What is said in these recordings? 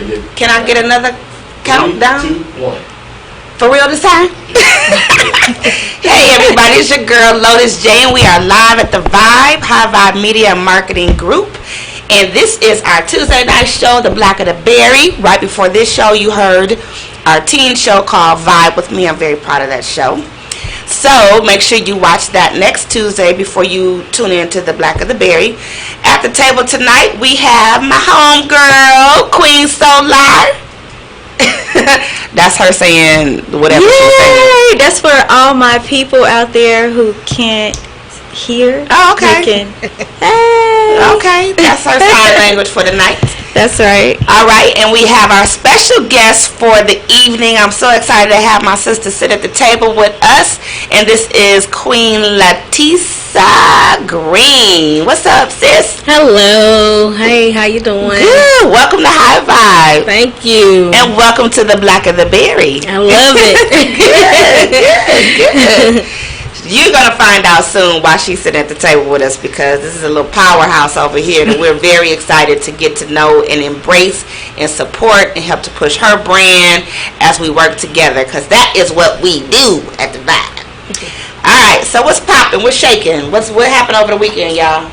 Can I get another countdown? 3, 2, 1. For real this time? Hey everybody, it's your girl Lotus J, and we are live at the Vibe, High Vibe Media Marketing Group. And this is our Tuesday night show, the Blaquer The Berry. Right before this show, you heard our teen show called Vibe With Me. I'm very proud of that show. So make sure you watch that next Tuesday before you tune in to the Blaquer The Berry. At the table tonight, we have my homegirl, Queen Solar. That's her saying whatever she's saying. That's for all my people out there who can't hear. Oh, okay. Hey. Okay, that's her sign language for the night. That's right. All right, and we have our special guest for the evening. I'm so excited to have my sister sit at the table with us, and this is Queen Latisa Green. What's up, sis? Hello. Hey, how you doing? Good. Welcome to High Vibe. Thank you. And welcome to the Blaquer The Berry. I love it. Good. You're going to find out soon why she's sitting at the table with us, because this is a little powerhouse over here that we're very excited to get to know and embrace and support and help to push her brand as we work together, because that is what we do at the Vibe. All right, so what's popping? What's shaking? What happened over the weekend, y'all?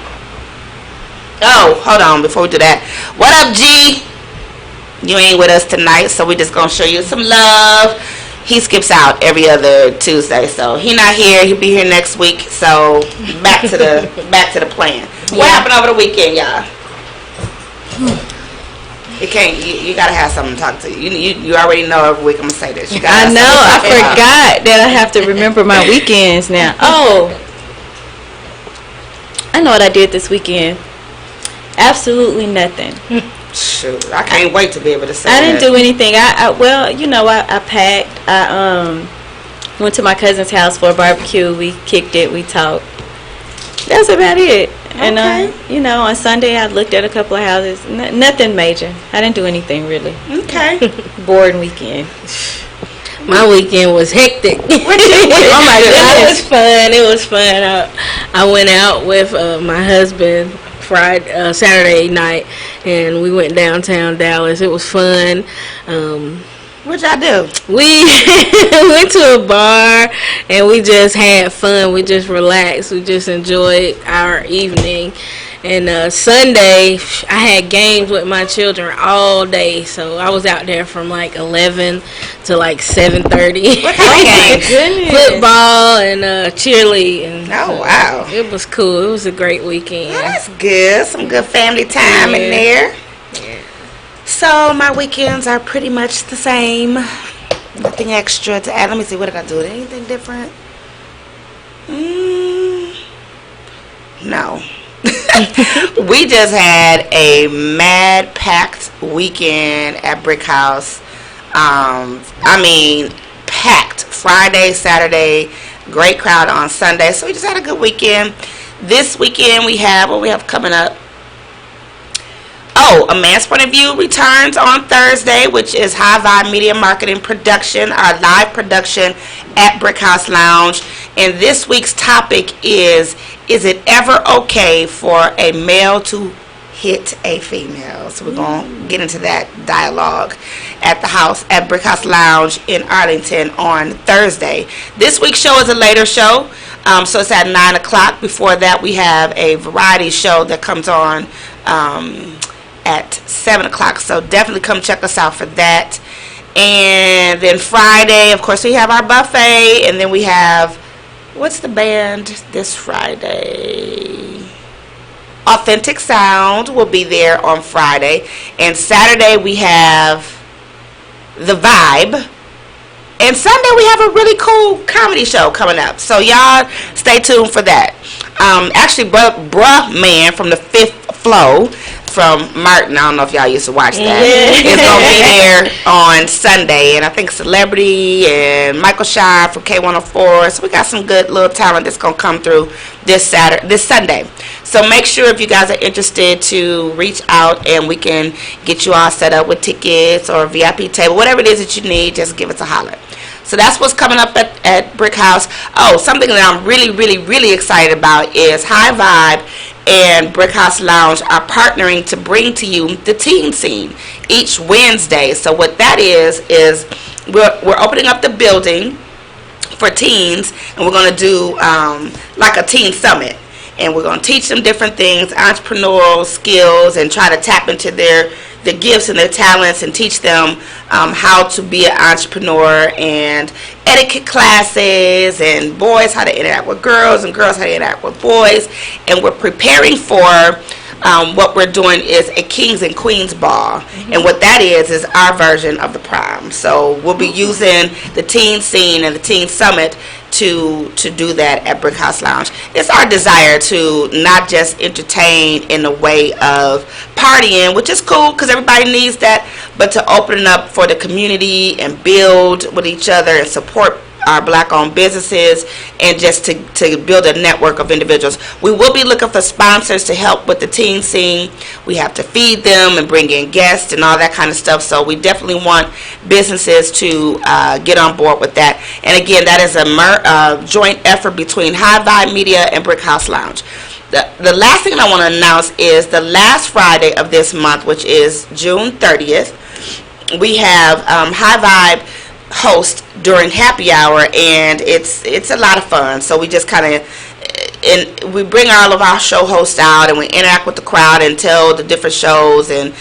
Oh, hold on before we do that. What up, G? You ain't with us tonight, so we're just going to show you some love. He skips out every other Tuesday, so he not here. He'll be here next week. So back to the plan. What happened over the weekend, y'all? You gotta have something to talk to. You already know every week I'm gonna say this. I know. I forgot that I have to remember my weekends now. Oh, I know what I did this weekend. Absolutely nothing. Shoot, I can't wait to be able to say I didn't do anything. I packed. I went to my cousin's house for a barbecue. We kicked it. We talked. That's about it. Okay. And on Sunday I looked at a couple of houses. Nothing major. I didn't do anything really. Okay. Boring weekend. My weekend was hectic. What you do? Oh my goodness. It was fun. I went out with my husband Saturday night, and we went downtown Dallas. It was fun. What'd y'all do? We went to a bar and we just had fun. We just relaxed. We just enjoyed our evening. And Sunday, I had games with my children all day, so I was out there from like 11 to like 7:30. What kind of games? Goodness. Football and cheerleading. Oh, wow. It was cool. It was a great weekend. That's good. Some good family time in there. Yeah. So my weekends are pretty much the same. Nothing extra to add. Let me see. What did I do? Anything different? No. We just had a mad packed weekend at Brick House. Packed Friday, Saturday, great crowd on Sunday. So we just had a good weekend. This weekend we have what we have coming up. Oh, A Man's Point of View returns on Thursday, which is High Vibe Media Marketing Production, our live production at Brick House Lounge. And this week's topic is it ever okay for a male to hit a female? So we're going to get into that dialogue at the house at Brick House Lounge in Arlington on Thursday. This week's show is a later show, so it's at 9 o'clock. Before that, we have a variety show that comes on at 7 o'clock. So definitely come check us out for that. And then Friday, of course, we have our buffet. And then we have, what's the band this Friday? Authentic Sound will be there on Friday. And Saturday we have The Vibe. And Sunday we have a really cool comedy show coming up. So y'all stay tuned for that. Actually, Bruh Man from the Fifth Flow from Martin, I don't know if y'all used to watch that, is going to be there on Sunday. And I think Celebrity and Michael Shire from K104. So we got some good little talent that's going to come through this Sunday. So make sure if you guys are interested to reach out and we can get you all set up with tickets or a VIP table, whatever it is that you need, just give us a holler. So that's what's coming up at Brick House. Oh, something that I'm really, really, really excited about is High Vibe and Brick House Lounge are partnering to bring to you the teen scene each Wednesday. So what that is we're opening up the building for teens, and we're going to do like a teen summit. And we're going to teach them different things, entrepreneurial skills, and try to tap into their gifts and their talents, and teach them how to be an entrepreneur, and etiquette classes, and boys how to interact with girls, and girls how to interact with boys. And we're preparing for what we're doing is a Kings and Queens ball. And what that is our version of the prom. So we'll be using the teen scene and the teen summit to do that at Brick House Lounge. It's our desire to not just entertain in the way of partying, which is cool because everybody needs that, but to open it up for the community and build with each other and support our black-owned businesses, and just to build a network of individuals. We will be looking for sponsors to help with the teen scene. We have to feed them and bring in guests and all that kind of stuff, so we definitely want businesses to get on board with that. And again, that is a joint effort between High Vibe Media and Brick House Lounge. The last thing I want to announce is the last Friday of this month, which is June 30th, we have High Vibe host during happy hour, and it's a lot of fun. So we just kind of we bring all of our show hosts out, and we interact with the crowd and tell the different shows, and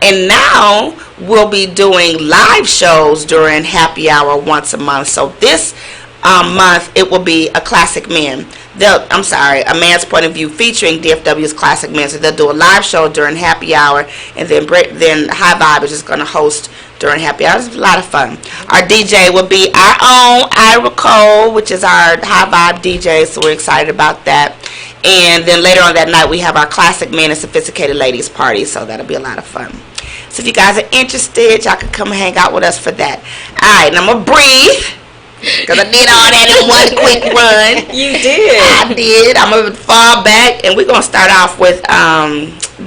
now we'll be doing live shows during happy hour once a month. So this month it will be a classic man. A man's point of view featuring DFW's classic men. So they'll do a live show during happy hour, and then High Vibe is just going to host during happy hour. It's a lot of fun. Our DJ will be our own Ira Cole, which is our High Vibe DJ, so we're excited about that. And then later on that night, we have our Classic Men and Sophisticated Ladies party, so that'll be a lot of fun. So if you guys are interested, y'all can come hang out with us for that. All right, and I'm going to breathe, because I did all that in one quick run. You did. I did. I'm going to fall back, and we're going to start off with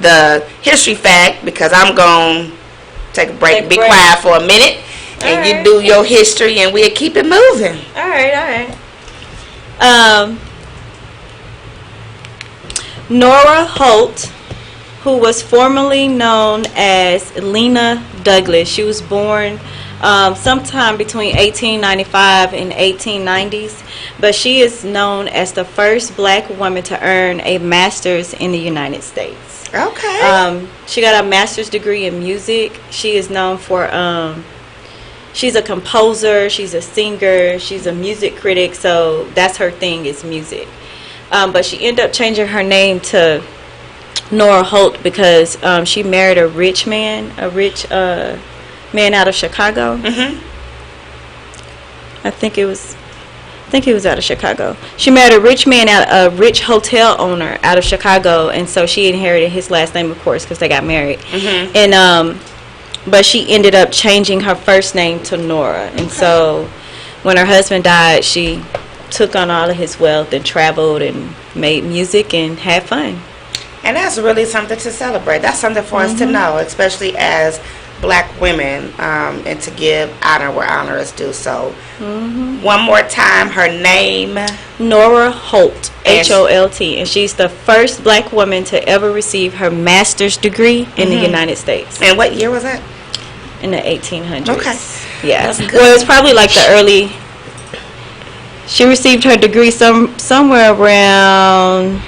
the history fact, because I'm going to take a break and be quiet for a minute, and you do your history, and we'll keep it moving. All right. Nora Holt, who was formerly known as Lena Douglas, she was born sometime between 1895 and 1890s, but she is known as the first black woman to earn a master's in the United States. Okay. She got a master's degree in music. She is known for she's a composer, she's a singer, she's a music critic, so that's her thing, is music. But she ended up changing her name to Nora Holt because she married a rich man out of Chicago. I think he was out of Chicago. She married a rich hotel owner out of Chicago, and so she inherited his last name, of course, because they got married. And but she ended up changing her first name to Nora. And so when her husband died, she took on all of his wealth and traveled and made music and had fun. And that's really something to celebrate. That's something for us to know, especially as black women, and to give honor where honor is due. So one more time, her name, Nora Holt, Holt, and she's the first black woman to ever receive her master's degree in the United States. And what year was that? In the 1800s. Okay. Yeah. That's good. Well, it's probably like the early. She received her degree somewhere around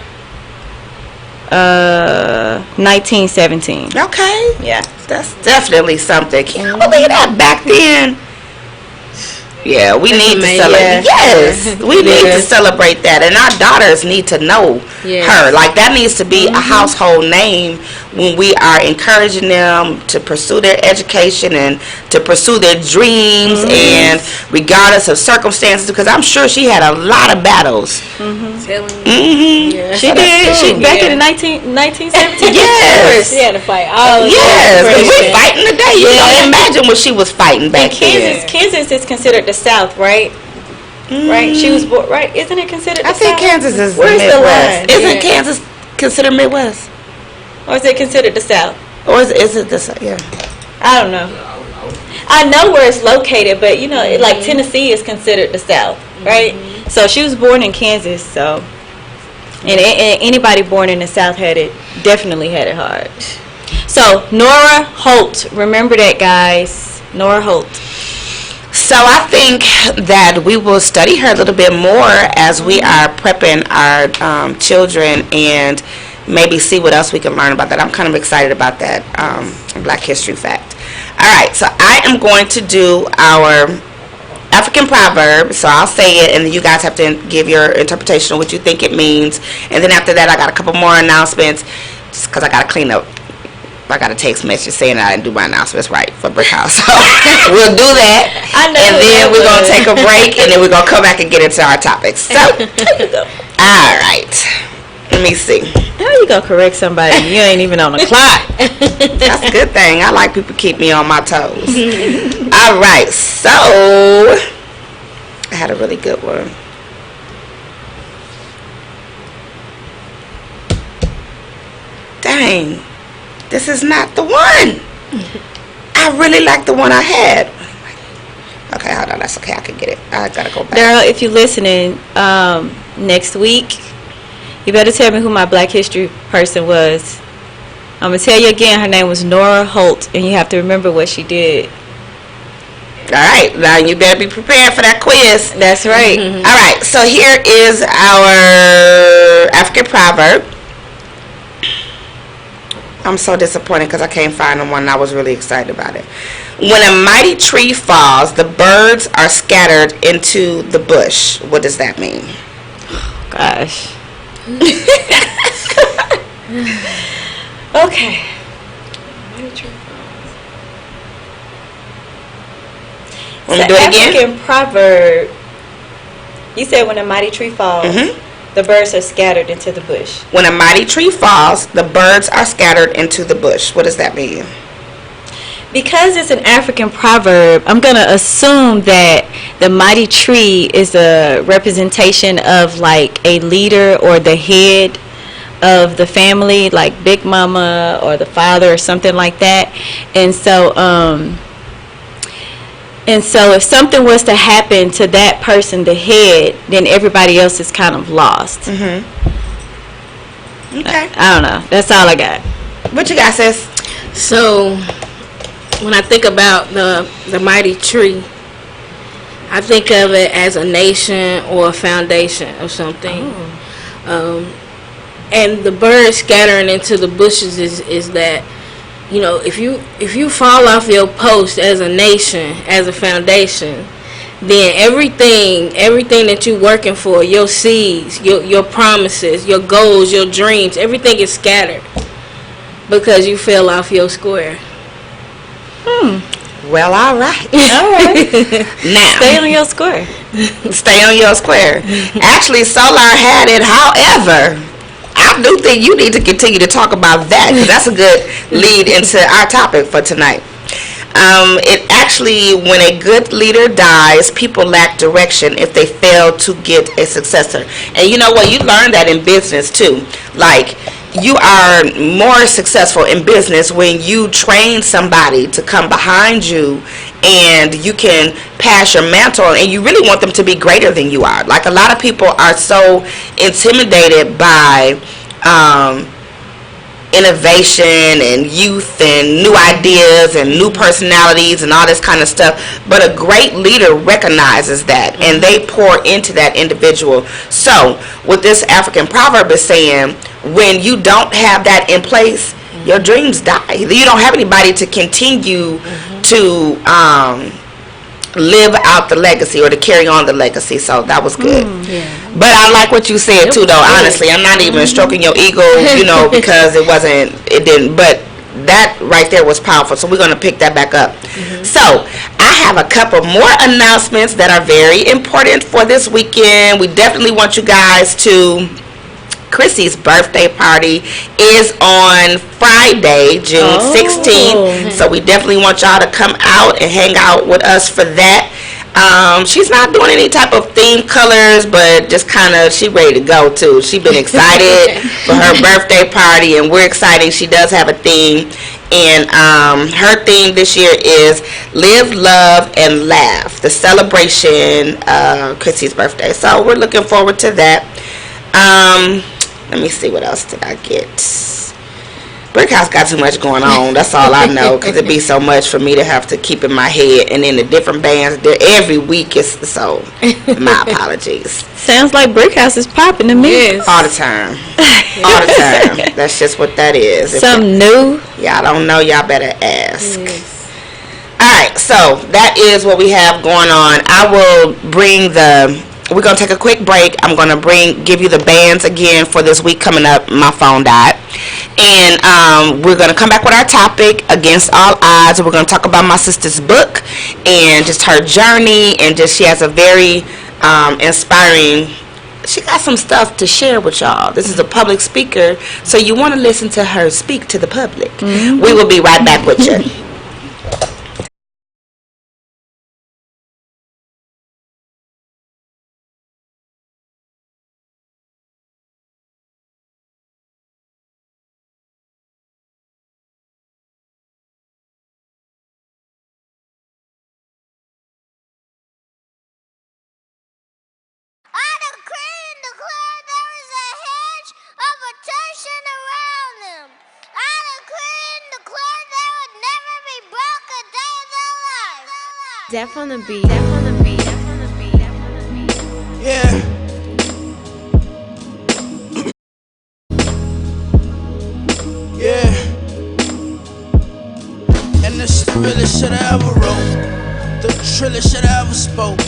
1917. Okay. Yeah. That's definitely something. Can you believe that back then? Yeah, we need to celebrate. Yes, we need to celebrate that, and our daughters need to know her. Like, that needs to be a household name when we are encouraging them to pursue their education and to pursue their dreams, and regardless of circumstances. Because I'm sure she had a lot of battles. Yeah. She did. She back in the 1917. Yes, she had to fight. Yes, because we're fighting today. You can imagine what she was fighting back then. Kansas is considered the South, right? Right. She was born, right? Isn't it considered? I think South? Kansas is Where's the the line? Midwest. Isn't Kansas considered Midwest? Or is it considered the South? Or is it the South? Yeah. I don't know. I know where it's located, but you know, like Tennessee is considered the South, right? So she was born in Kansas. So And anybody born in the South definitely had it hard. So Nora Holt, remember that, guys. Nora Holt. So I think that we will study her a little bit more as we are prepping our children and maybe see what else we can learn about that. I'm kind of excited about that Black History fact. All right, so I am going to do our African proverb. So I'll say it, and then you guys have to give your interpretation of what you think it means. And then after that, I got a couple more announcements just because I got to clean up. I got a text message saying I didn't do my announcements right for Brick House. So we'll do that. And then we're going to take a break, and then we're going to come back and get into our topics. So, all right. Let me see. How you going to correct somebody? You ain't even on the clock. That's a good thing. I like people keep me on my toes. All right. So, I had a really good one. Dang. This is not the one. I really like the one I had. Okay, hold on. That's okay. I can get it. I gotta go back. Daryl, if you're listening, next week, you better tell me who my Black History person was. I'm gonna tell you again. Her name was Nora Holt, and you have to remember what she did. All right. Now you better be prepared for that quiz. That's right. Mm-hmm. All right. So here is our African proverb. I'm so disappointed because I can't find the one. I was really excited about it. When a mighty tree falls, the birds are scattered into the bush. What does that mean? Gosh. Okay. Want me to do it again? African proverb. You said when a mighty tree falls. Mm-hmm. The birds are scattered into the bush. When a mighty tree falls, the birds are scattered into the bush. What does that mean? Because it's an African proverb, I'm going to assume that the mighty tree is a representation of like a leader or the head of the family, like Big Mama or the father or something like that. And so if something was to happen to that person, the head, then everybody else is kind of lost. Mm-hmm. Okay. I don't know. That's all I got. What you got, sis? So, when I think about the mighty tree, I think of it as a nation or a foundation of something. Oh. And the birds scattering into the bushes is that, you know, if you fall off your post as a nation, as a foundation, then everything that you're working for, your seeds, your promises, your goals, your dreams, everything is scattered because you fell off your square. Well, all right. All right. Now, stay on your square. Stay on your square. Actually, Solar had it. However, I do think you need to continue to talk about that because that's a good lead into our topic for tonight. It actually, when a good leader dies, people lack direction if they fail to get a successor. And you know what? You learn that in business too. Like, you are more successful in business when you train somebody to come behind you and you can pass your mantle, and you really want them to be greater than you are. Like, a lot of people are so intimidated by innovation and youth and new ideas and new personalities and all this kind of stuff, but a great leader recognizes that and they pour into that individual. So what this African proverb is saying, when you don't have that in place, your dreams die. You don't have anybody to continue to live out the legacy or to carry on the legacy. So that was good. But I like what you said too, though. Honestly, I'm not even stroking your ego, you know, because it didn't. But that right there was powerful. So we're going to pick that back up. So I have a couple more announcements that are very important for this weekend. We definitely want you guys to. Chrissy's birthday party is on Friday, June 16th. So we definitely want y'all to come out and hang out with us for that. She's not doing any type of theme colors, but just kind of, she ready to go too. She's been excited for her birthday party, and we're excited. She does have a theme, and her theme this year is Live, Love, and Laugh, the celebration of Chrissy's birthday. So we're looking forward to that. Let me see, what else did I get? Brick House got too much going on. That's all I know, because it'd be so much for me to have to keep in my head. And then the different bands, every week is so. My apologies. Sounds like Brick House is popping to me. Yes. All the time. All the time. That's just what that is. Something new. Y'all don't know, y'all better ask. Yes. Alright, so that is what we have going on. I will bring we're going to take a quick break. I'm going to give you the bands again for this week coming up. My phone died. And we're going to come back with our topic, Against All Odds. We're going to talk about my sister's book and just her journey, and just she has a very inspiring, she got some stuff to share with y'all. This is a public speaker, so you want to listen to her speak to the public. Mm-hmm. We will be right back with you. Deaf on the beat. Deaf on the beat. Deaf on the beat. Deaf on the beat. Yeah. Yeah. And this the realest shit I ever wrote. The trillest shit I ever spoke.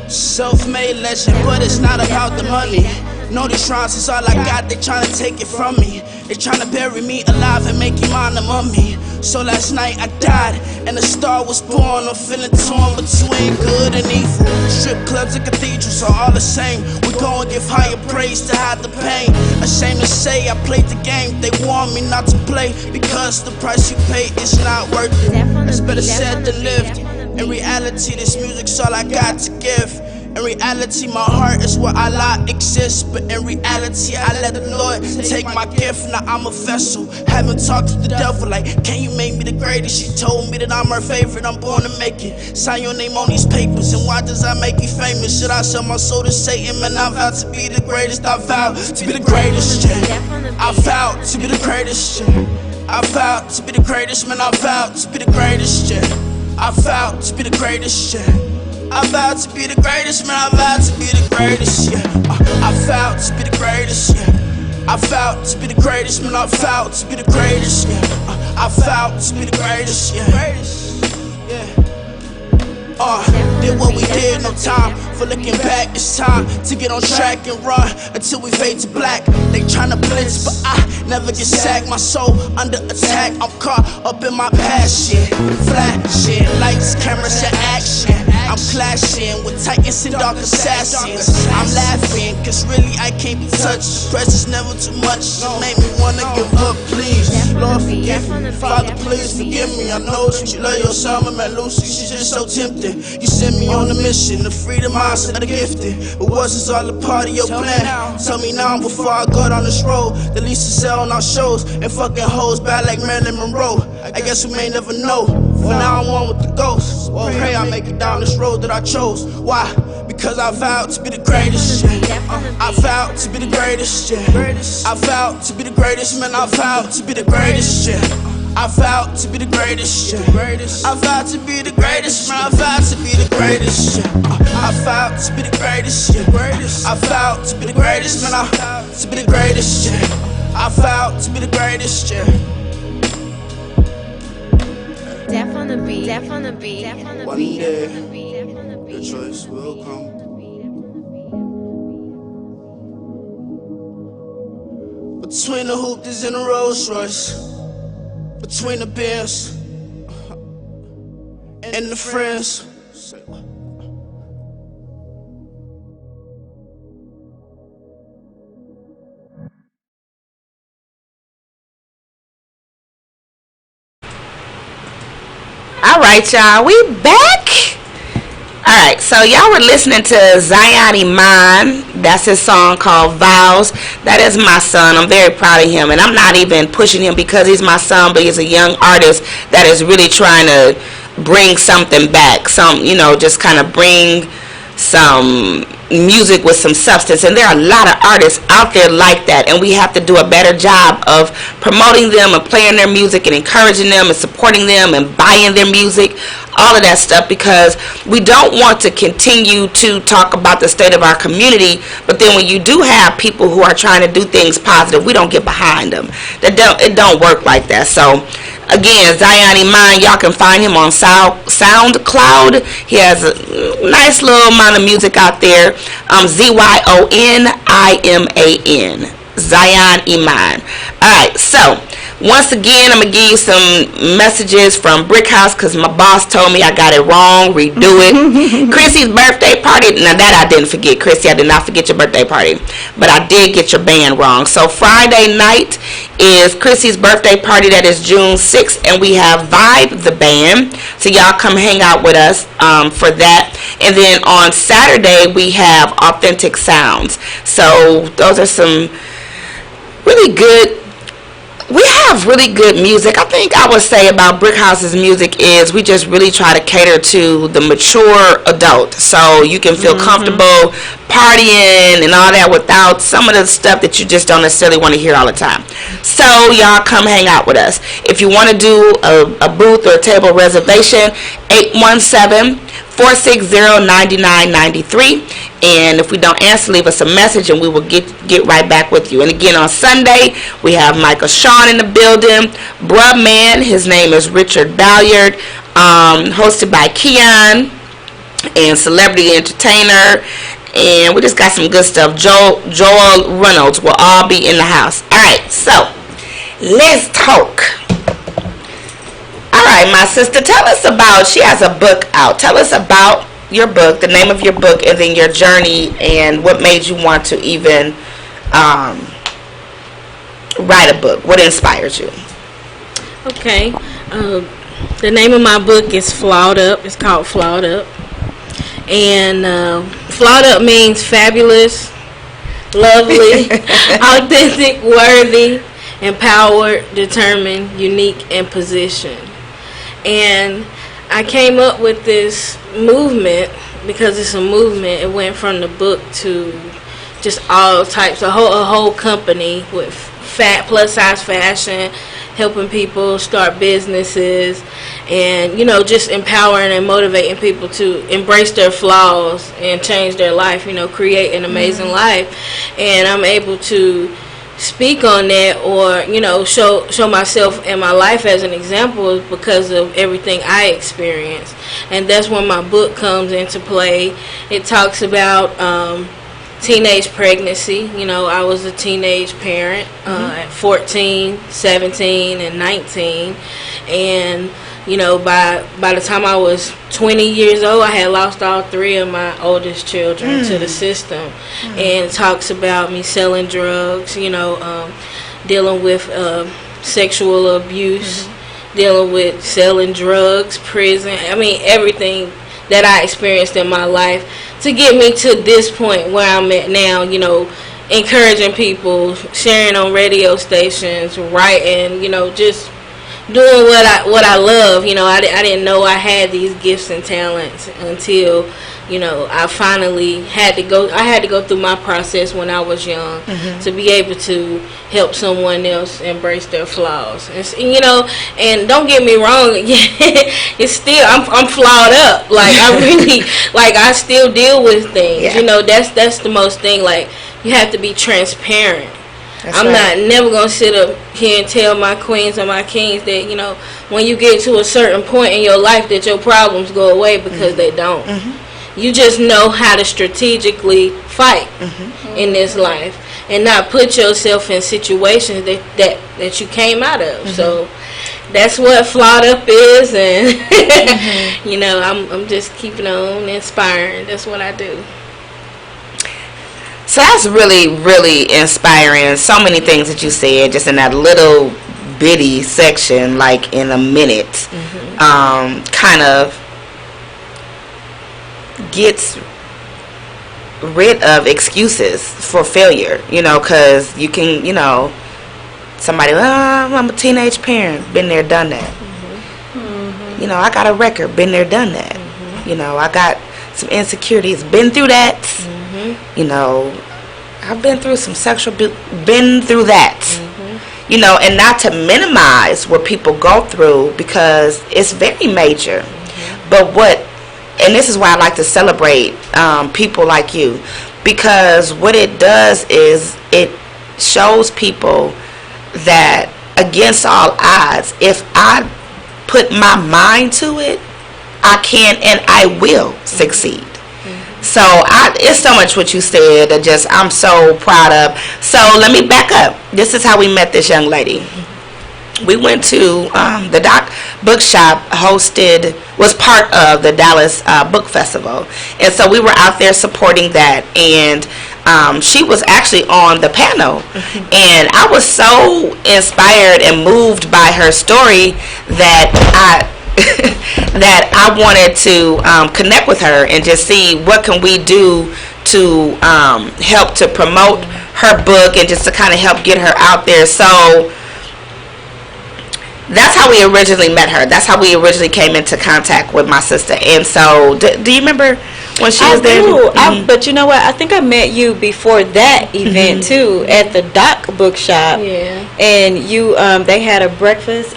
Self-made legend, but it's not about the money. No, these shrines is all I got, they tryna take it from me. They tryna bury me alive and make you mine the mummy. So last night I died, and a star was born. I'm feeling torn between good and evil. Strip clubs and cathedrals are all the same. We go and give higher praise to hide the pain. Ashamed to say I played the game, they warned me not to play, because the price you pay is not worth it. It's better said than lived. In reality, this music's all I got to give. In reality, my heart is where Allah exists. But in reality, I let the Lord take my gift. Now I'm a vessel. Haven't talked to the devil like, can you make me the greatest? She told me that I'm her favorite, I'm born to make it. Sign your name on these papers, and why does that make you famous? Should I sell my soul to Satan? Man, I vow to be the greatest. I vow to be the greatest, yeah. I vow to be the greatest, yeah. I vow to be the greatest, man. I vow to be the greatest, yeah. I vow to be the greatest, yeah. I vow to be the greatest, man. I vow to be the greatest, yeah. I vow to be the greatest, yeah. I vow to be the greatest, man. I vow to be the greatest, yeah. I vow to be the greatest, yeah. Did what we did, no time for looking back. It's time to get on track and run until we fade to black. They tryna blitz, but I never get sacked. My soul under attack, I'm caught up in my past shit. Flashing lights, cameras, and action. I'm clashing with titans and dark assassins. I'm laughing, cause really I can't be touched. Pressure's never too much, it made me wanna give up, please. Lord forgive me, Father please forgive me. I know that you love your son, man, Lucy, she's just so tempted. You sent me on a mission, the freedom mindset of the gifted. But was this all a part of your plan? Tell me now before I go down this road. The least to sell on our shows and fucking hoes bad like Marilyn Monroe. I guess we may never know. For now I'm one with the ghosts. Pray I make it down this road that I chose. Why? Because I vowed to be the greatest, yeah. I vowed to be the greatest, yeah. I vowed to be the greatest, man. I vowed to be the greatest, yeah. I vowed to be the greatest, yeah. I vowed to be the greatest, man. I vowed to be the greatest, yeah. I vowed to be the greatest, yeah. I vowed to be the greatest, man. I vowed to be the greatest, yeah. I vowed to be the greatest, yeah. Deaf on the beat. Deaf on the beat. Deaf on the One beat. day, Deaf on the beat. Deaf on the your beat. choice will come. Between the hoopties and the Rolls Royce, between the Bears and the friends. Alright, y'all, we back. Alright, so y'all were listening to Zion Iman. That's his song called Vows. That is my son. I'm very proud of him. And I'm not even pushing him because he's my son, but he's a young artist that is really trying to bring something back, just kind of bring some music with some substance. And there are a lot of artists out there like that, and we have to do a better job of promoting them and playing their music and encouraging them and supporting them and buying their music, all of that stuff, because we don't want to continue to talk about the state of our community, but then when you do have people who are trying to do things positive, we don't get behind them. It don't work like that. So again, Zion Iman, y'all can find him on SoundCloud. He has a nice little amount of music out there. ZYONIMAN, Zion Iman. Alright, so once again, I'm going to give you some messages from Brick House because my boss told me I got it wrong. Redo it. Chrissy's birthday party. Now that I didn't forget. Chrissy, I did not forget your birthday party. But I did get your band wrong. So Friday night is Chrissy's birthday party. That is June 6th. And we have Vibe the band. So y'all come hang out with us for that. And then on Saturday, we have Authentic Sounds. So those are some really good. We have really good music. I think I would say about Brick House's music is we just really try to cater to the mature adult, so you can feel comfortable partying and all that without some of the stuff that you just don't necessarily want to hear all the time. So y'all come hang out with us. If you want to do a booth or a table reservation, 817-460-9993. And if we don't answer, leave us a message and we will get right back with you. And again, on Sunday, we have Michael Sean in the building. Bruh Man, his name is Richard Balliard, hosted by Keon and Celebrity Entertainer. And we just got some good stuff. Joel Reynolds will all be in the house. Alright, so let's talk. Alright, my sister, tell us about, she has a book out. Tell us about your book, the name of your book, and then your journey and what made you want to even write a book. What inspires you? Okay. The name of my book is Flawed Up. It's called Flawed Up. And Flawed Up means fabulous, lovely, authentic, worthy, empowered, determined, unique, and positioned. And I came up with this movement because it's a movement. It went from the book to just all types, a whole company with plus size fashion, helping people start businesses, and just empowering and motivating people to embrace their flaws and change their life, create an amazing life. And I'm able to speak on that, or show myself and my life as an example because of everything I experienced. And that's when my book comes into play. It talks about teenage pregnancy. I was a teenage parent at 14, 17, and 19, and by the time I was 20 years old, I had lost all three of my oldest children to the system. And it talks about me selling drugs, dealing with sexual abuse, dealing with selling drugs, prison. I mean, everything that I experienced in my life to get me to this point where I'm at now, encouraging people, sharing on radio stations, writing, just doing what I love. I didn't know I had these gifts and talents until I finally had to go through my process when I was young to be able to help someone else embrace their flaws. And don't get me wrong, it's still I'm flawed up. Like I really I still deal with things. That's the most thing. Like you have to be transparent. I'm not never gonna sit up here and tell my queens and my kings that when you get to a certain point in your life that your problems go away, because they don't. You just know how to strategically fight in this life and not put yourself in situations that you came out of. So that's what Flawed Up is, and I'm just keeping on inspiring. That's what I do. So that's really, really inspiring. So many things that you said just in that little bitty section, like in a minute, kind of gets rid of excuses for failure, because you can, somebody, I'm a teenage parent, been there, done that. You know, I got a record, been there, done that. You know, I got some insecurities, been through that. You know, I've been through some been through that. You know, and not to minimize what people go through, because it's very major. But and this is why I like to celebrate people like you, because what it does is it shows people that against all odds, if I put my mind to it, I can and I will succeed. So it's so much what you said that I'm so proud of. So let me back up. This is how we met this young lady. We went to the Doc Bookshop was part of the Dallas Book Festival. And so we were out there supporting that. And she was actually on the panel. And I was so inspired and moved by her story that I wanted to connect with her and just see what can we do to help to promote her book and just to kind of help get her out there. So that's how we originally met her. That's how we originally came into contact with my sister. And so, do you remember when she was there? But you know what? I think I met you before that event too, at the Doc Bookshop. Yeah. And you, they had a breakfast.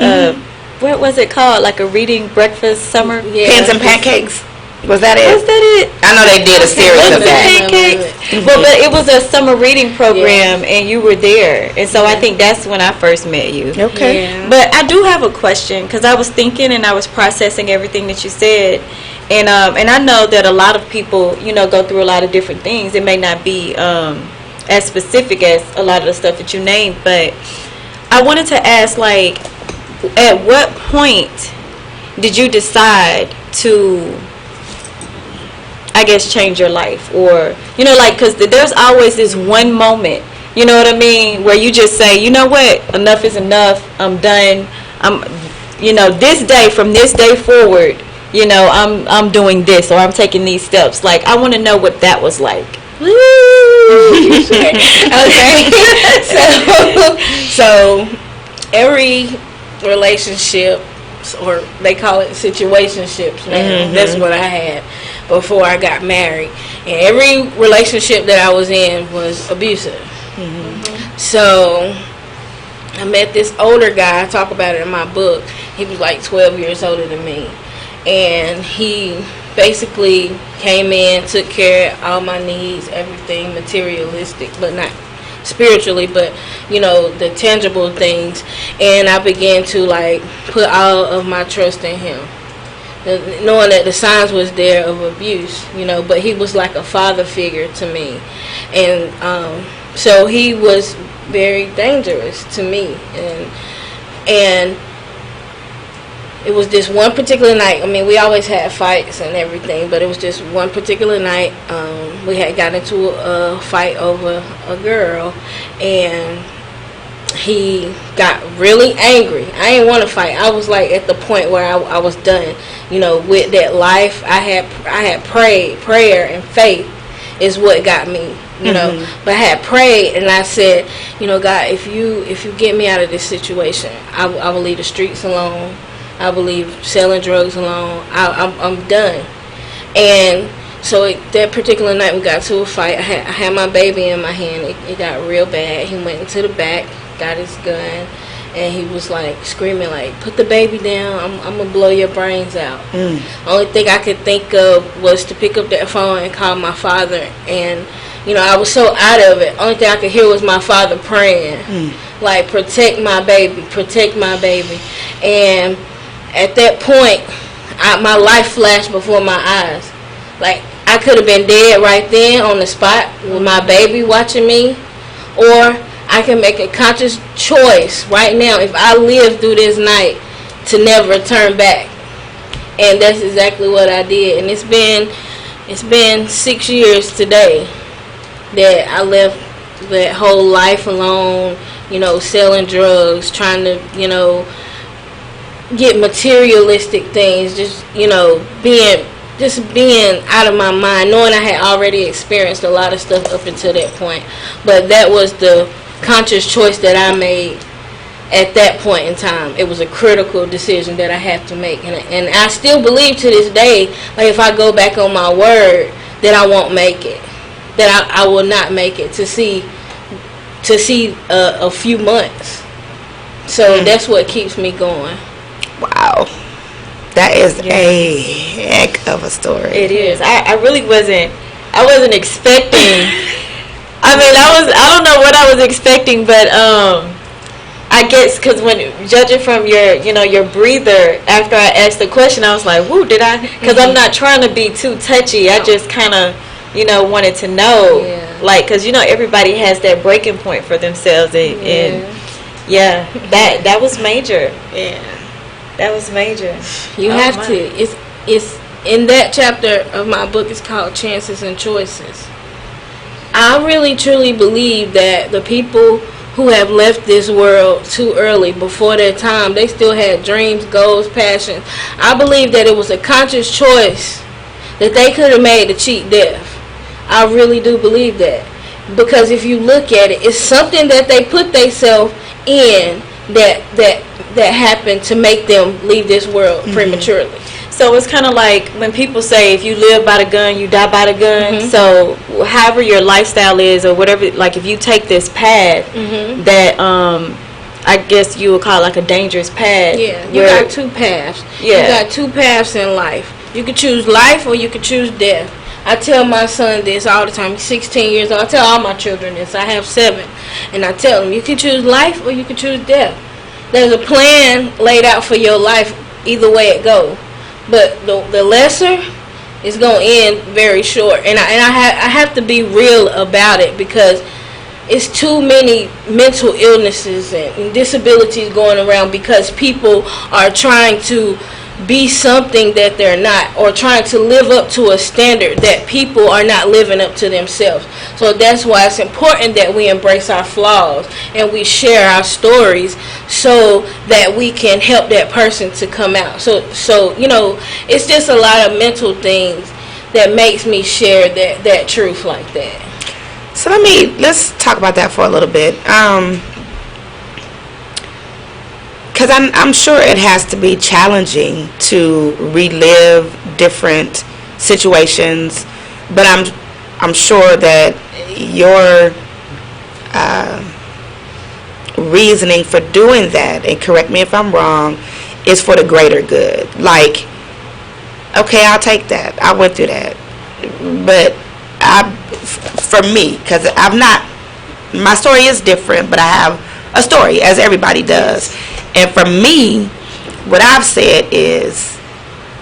What was it called? Like a reading breakfast summer? Yeah. Pans and Pancakes. Was that it? Was that it? I know they did a series of that. Pancakes. Well, but it was a summer reading program, and you were there, and so I think that's when I first met you. Okay. Yeah. But I do have a question, because I was thinking and I was processing everything that you said, and I know that a lot of people, you know, go through a lot of different things. It may not be as specific as a lot of the stuff that you named, but I wanted to ask, like, at what point did you decide to, I guess, change your life? Or, you know, like, because there's always this one moment, you know what I mean, where you just say, you know what, enough is enough, I'm done, you know, from this day forward, you know, I'm doing this, or I'm taking these steps. Like, I want to know what that was like. Okay. So every relationship, or they call it situationships now, that's what I had before I got married, and every relationship that I was in was abusive. So I met this older guy. I talk about it in my book. He was like 12 years older than me, and he basically came in, took care of all my needs, everything materialistic, but not spiritually, but you know, the tangible things. And I began to like put all of my trust in him, knowing that the signs was there of abuse, you know, but he was like a father figure to me. And so he was very dangerous to me, and it was this one particular night. I mean, we always had fights and everything, but it was just one particular night. We had got into a fight over a girl, and he got really angry. I didn't want to fight. I was like at the point where I was done, you know, with that life. I had prayed. Prayer and faith is what got me, you know. But I had prayed, and I said, you know, God, if you get me out of this situation, I will leave the streets alone. I will leave selling drugs alone. I'm done. And so that particular night we got to a fight. I had my baby in my hand. It got real bad. He went into the back, got his gun, and he was like screaming like, put the baby down, I'm gonna blow your brains out. Only thing I could think of was to pick up that phone and call my father. And you know, I was so out of it. Only thing I could hear was my father praying, like, protect my baby, protect my baby. And at that point, my life flashed before my eyes. Like, I could have been dead right then on the spot with my baby watching me, or I can make a conscious choice right now, if I live through this night, to never turn back. And that's exactly what I did. And it's been 6 years today that I left that whole life alone, you know, selling drugs, trying to, you know, get materialistic things, just, you know, being out of my mind, knowing I had already experienced a lot of stuff up until that point. But that was the conscious choice that I made at that point in time, it was a critical decision that I had to make, and I still believe to this day, like if I go back on my word, that I won't make it, that I will not make it to see a few months. So that's what keeps me going. Wow, that is a heck of a story. It is. I really wasn't expecting. I mean, I don't know what I was expecting, but I guess because when judging from your breather after I asked the question, I was like, "Whoo, did I?" Because I'm not trying to be too touchy. I just kind of wanted to know, like, because everybody has that breaking point for themselves, and that was major. Yeah, that was major. You have to. It's in that chapter of my book. It's called Chances and Choices. I really truly believe that the people who have left this world too early, before their time, they still had dreams, goals, passions. I believe that it was a conscious choice that they could have made to cheat death. I really do believe that. Because if you look at it, it's something that they put themselves in that happened to make them leave this world prematurely. So it's kind of like when people say, if you live by the gun, you die by the gun. So however your lifestyle is, or whatever, like if you take this path that I guess you would call like a dangerous path. Yeah, you got two paths. Yeah. You got two paths in life. You could choose life or you could choose death. I tell my son this all the time. He's 16 years old. I tell all my children this. I have 7. And I tell them, you can choose life or you can choose death. There's a plan laid out for your life either way it goes. But the lesser is going to end very short. And I have to be real about it, because it's too many mental illnesses and disabilities going around, because people are trying to be something that they're not, or trying to live up to a standard that people are not living up to themselves. So that's why it's important that we embrace our flaws and we share our stories, so that we can help that person to come out. So it's just a lot of mental things that makes me share that truth like that. So let's talk about that for a little bit. Because I'm sure it has to be challenging to relive different situations, but I'm sure that your reasoning for doing that, and correct me if I'm wrong, is for the greater good. Like, okay, I'll take that. I went through that, but for me, because my story is different, but I have a story, as everybody does. And for me, what I've said is,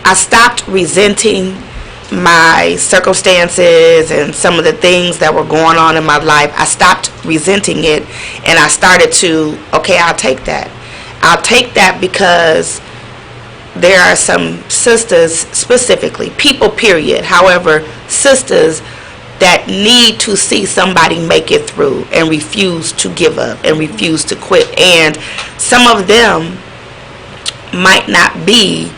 I stopped resenting my circumstances and some of the things that were going on in my life. I stopped resenting it, and I started to, okay, I'll take that. I'll take that, because there are some sisters, specifically, people period, however, sisters that need to see somebody make it through and refuse to give up and refuse to quit. And some of them might not be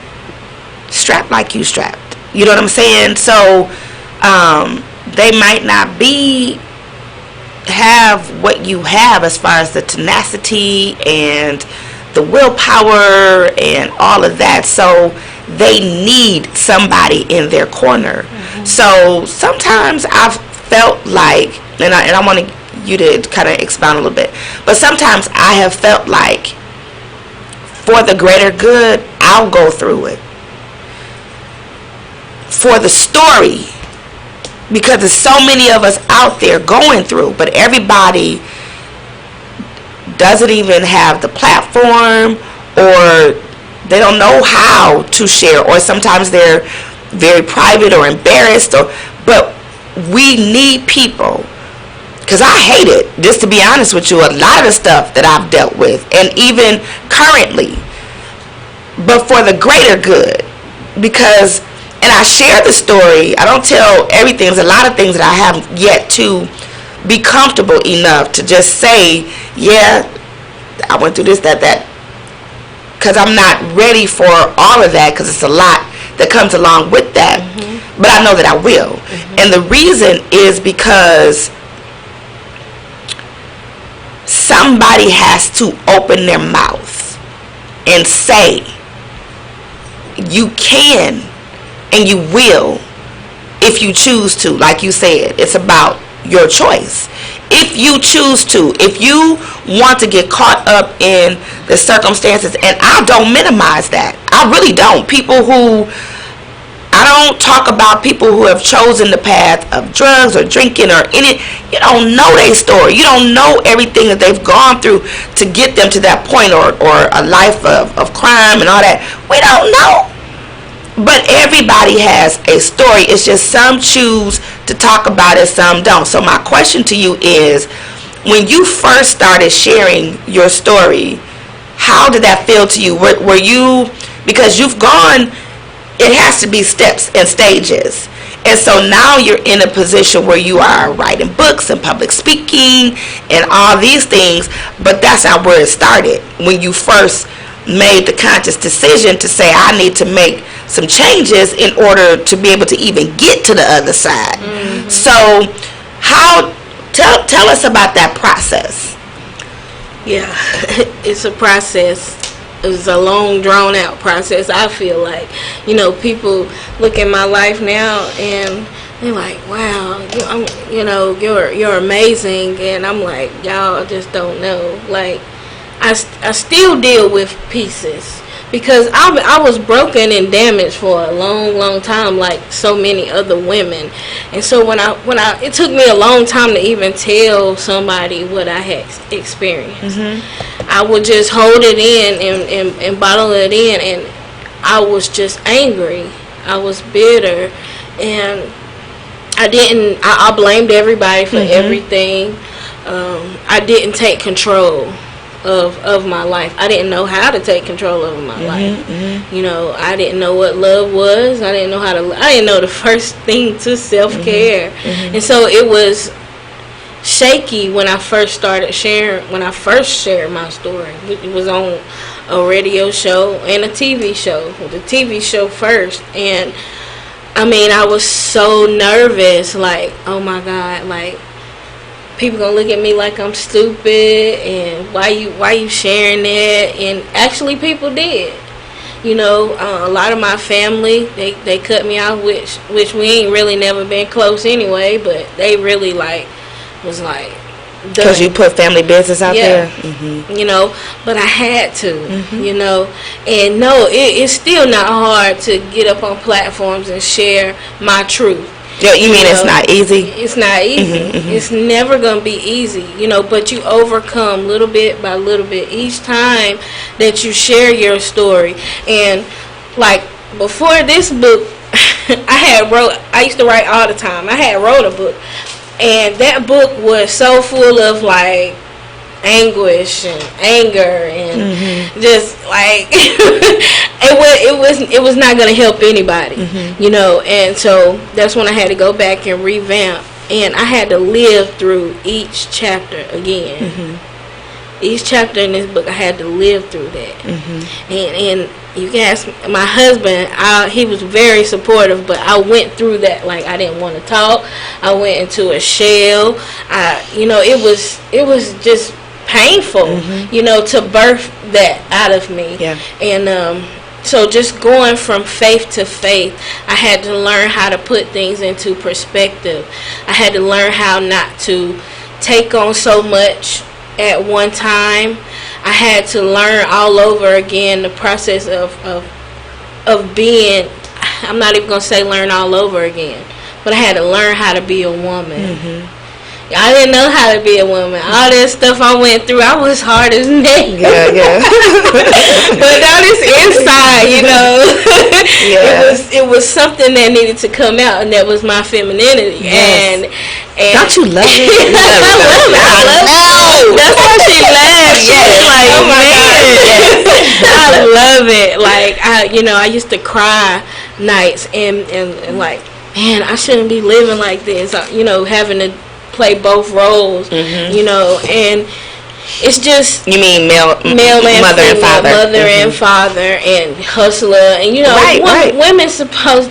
strapped like you strapped. You know what I'm saying? So they might not have what you have as far as the tenacity and the willpower and all of that. So they need somebody in their corner. So sometimes I've felt like, and I want you to kind of expound a little bit, but sometimes I have felt like, for the greater good, I'll go through it. For the story, because there's so many of us out there going through, but everybody doesn't even have the platform, or they don't know how to share, or sometimes they're very private or embarrassed, but we need people, because I hate it, just to be honest with you, a lot of the stuff that I've dealt with, and even currently, but for the greater good, because, and I share the story, I don't tell everything, there's a lot of things that I haven't yet to be comfortable enough to just say, yeah, I went through this, that, because I'm not ready for all of that, because it's a lot that comes along with that. But I know that I will. And the reason is because somebody has to open their mouth and say, you can and you will if you choose to. Like you said, it's about your choice. If you choose to, if you want to get caught up in the circumstances, and I don't minimize that. I really don't. I don't talk about people who have chosen the path of drugs or drinking or any. You don't know their story. You don't know everything that they've gone through to get them to that point, or a life of crime and all that. We don't know. But everybody has a story. It's just some choose to talk about it, some don't. So my question to you is, when you first started sharing your story, how did that feel to you? Were you, because you've gone, it has to be steps and stages. And so now you're in a position where you are writing books and public speaking and all these things, but that's not where it started. When you first made the conscious decision to say, I need to make some changes in order to be able to even get to the other side. Mm-hmm. So tell us about that process. Yeah, it's a process. It's a long, drawn out process. I feel like, people look at my life now and they're like, wow, you're amazing. And I'm like, y'all just don't know. Like, I still deal with pieces because I was broken and damaged for a long, long time, like so many other women. And so when it took me a long time to even tell somebody what I had experienced. Mm-hmm. I would just hold it in and bottle it in, and I was just angry. I was bitter, and I blamed everybody for mm-hmm. everything. I didn't take control of my life. I didn't know how to take control of my life. Mm-hmm. I didn't know what love was. I didn't know the first thing to self-care. Mm-hmm. And so it was shaky when I first shared my story. It was on a radio show and a TV show. The TV show first, and I was so nervous, like, oh my God, like, people gonna look at me like I'm stupid, and why you sharing that? And actually people did. A lot of my family, they cut me off, which we ain't really never been close anyway, but they really was like, because you put family business out there. Mm-hmm. But I had to. Mm-hmm. And no, it's still not hard to get up on platforms and share my truth. You mean it's not easy? It's not easy. Mm-hmm, mm-hmm. It's never going to be easy, but you overcome little bit by little bit each time that you share your story. And like before this book, I used to write all the time. I had wrote a book, and that book was so full of like anguish and anger and mm-hmm. just like it was not going to help anybody. Mm-hmm. And so that's when I had to go back and revamp, and I had to live through each chapter again. Mm-hmm. Each chapter in this book, I had to live through that. Mm-hmm. And you can ask my husband, he was very supportive, but I went through that. Like, I didn't want to talk. I went into a shell. It was just painful, mm-hmm. To birth that out of me. Yeah. And so just going from faith to faith, I had to learn how to put things into perspective. I had to learn how not to take on so much at one time. I had to learn all over again the process of being, I'm not even going to say learn all over again, but I had to learn how to be a woman. Mm-hmm. I didn't know how to be a woman. All that stuff I went through, I was hard as nails. Yeah. But now it's inside, Yeah. It was something that needed to come out, and that was my femininity. Yes. And don't you love it? I love it. That's why she laughed. Yes. Like, oh my God. Yes. I love it. Like, I used to cry nights and like, man, I shouldn't be living like this. Having to play both roles, mm-hmm. And it's just, you mean male and mother female, and mm-hmm. father and hustler, and women supposed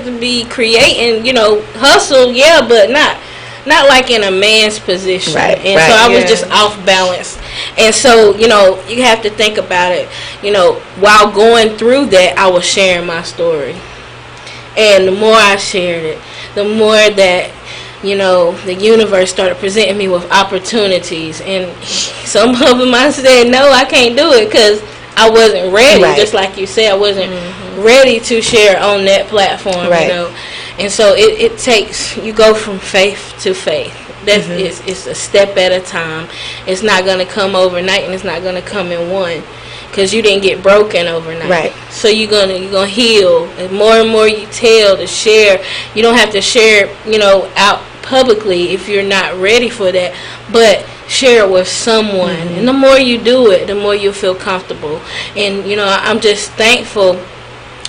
to be creating, hustle, yeah, but not not like in a man's position. Right, And right, so I was yeah. just off balance. And so, you know, you have to think about it. You know, while going through that, I was sharing my story. And the more I shared it, the more that, you know, the universe started presenting me with opportunities. And some of them I said, no, I can't do it because I wasn't ready. Right. Just like you said, I wasn't ready to share on that platform, Right. you know. And so it takes, you go from faith to faith. That's it's a step at a time. It's not going to come overnight, and it's not going to come in one, because you didn't get broken overnight. Right. So you're gonna heal, and more you tell to share. You don't have to share, you know, out publicly if you're not ready for that, but share it with someone. And the more you do it, the more you'll feel comfortable. And you know, I'm just thankful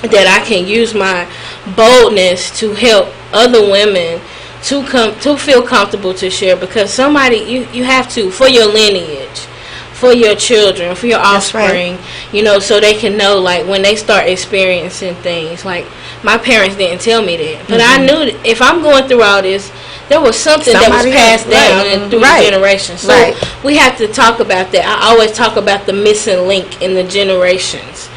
that I can use my boldness to help other women to feel comfortable to share, because somebody you have to, for your lineage, for your children, for your That's offspring, you know, so they can know, like, when they start experiencing things. Like, my parents didn't tell me that, but I knew that if I'm going through all this, there was something that was Somebody passed else, down right. and through Right. the generations. So Right. we have to talk about that. I always talk about the missing link in the generations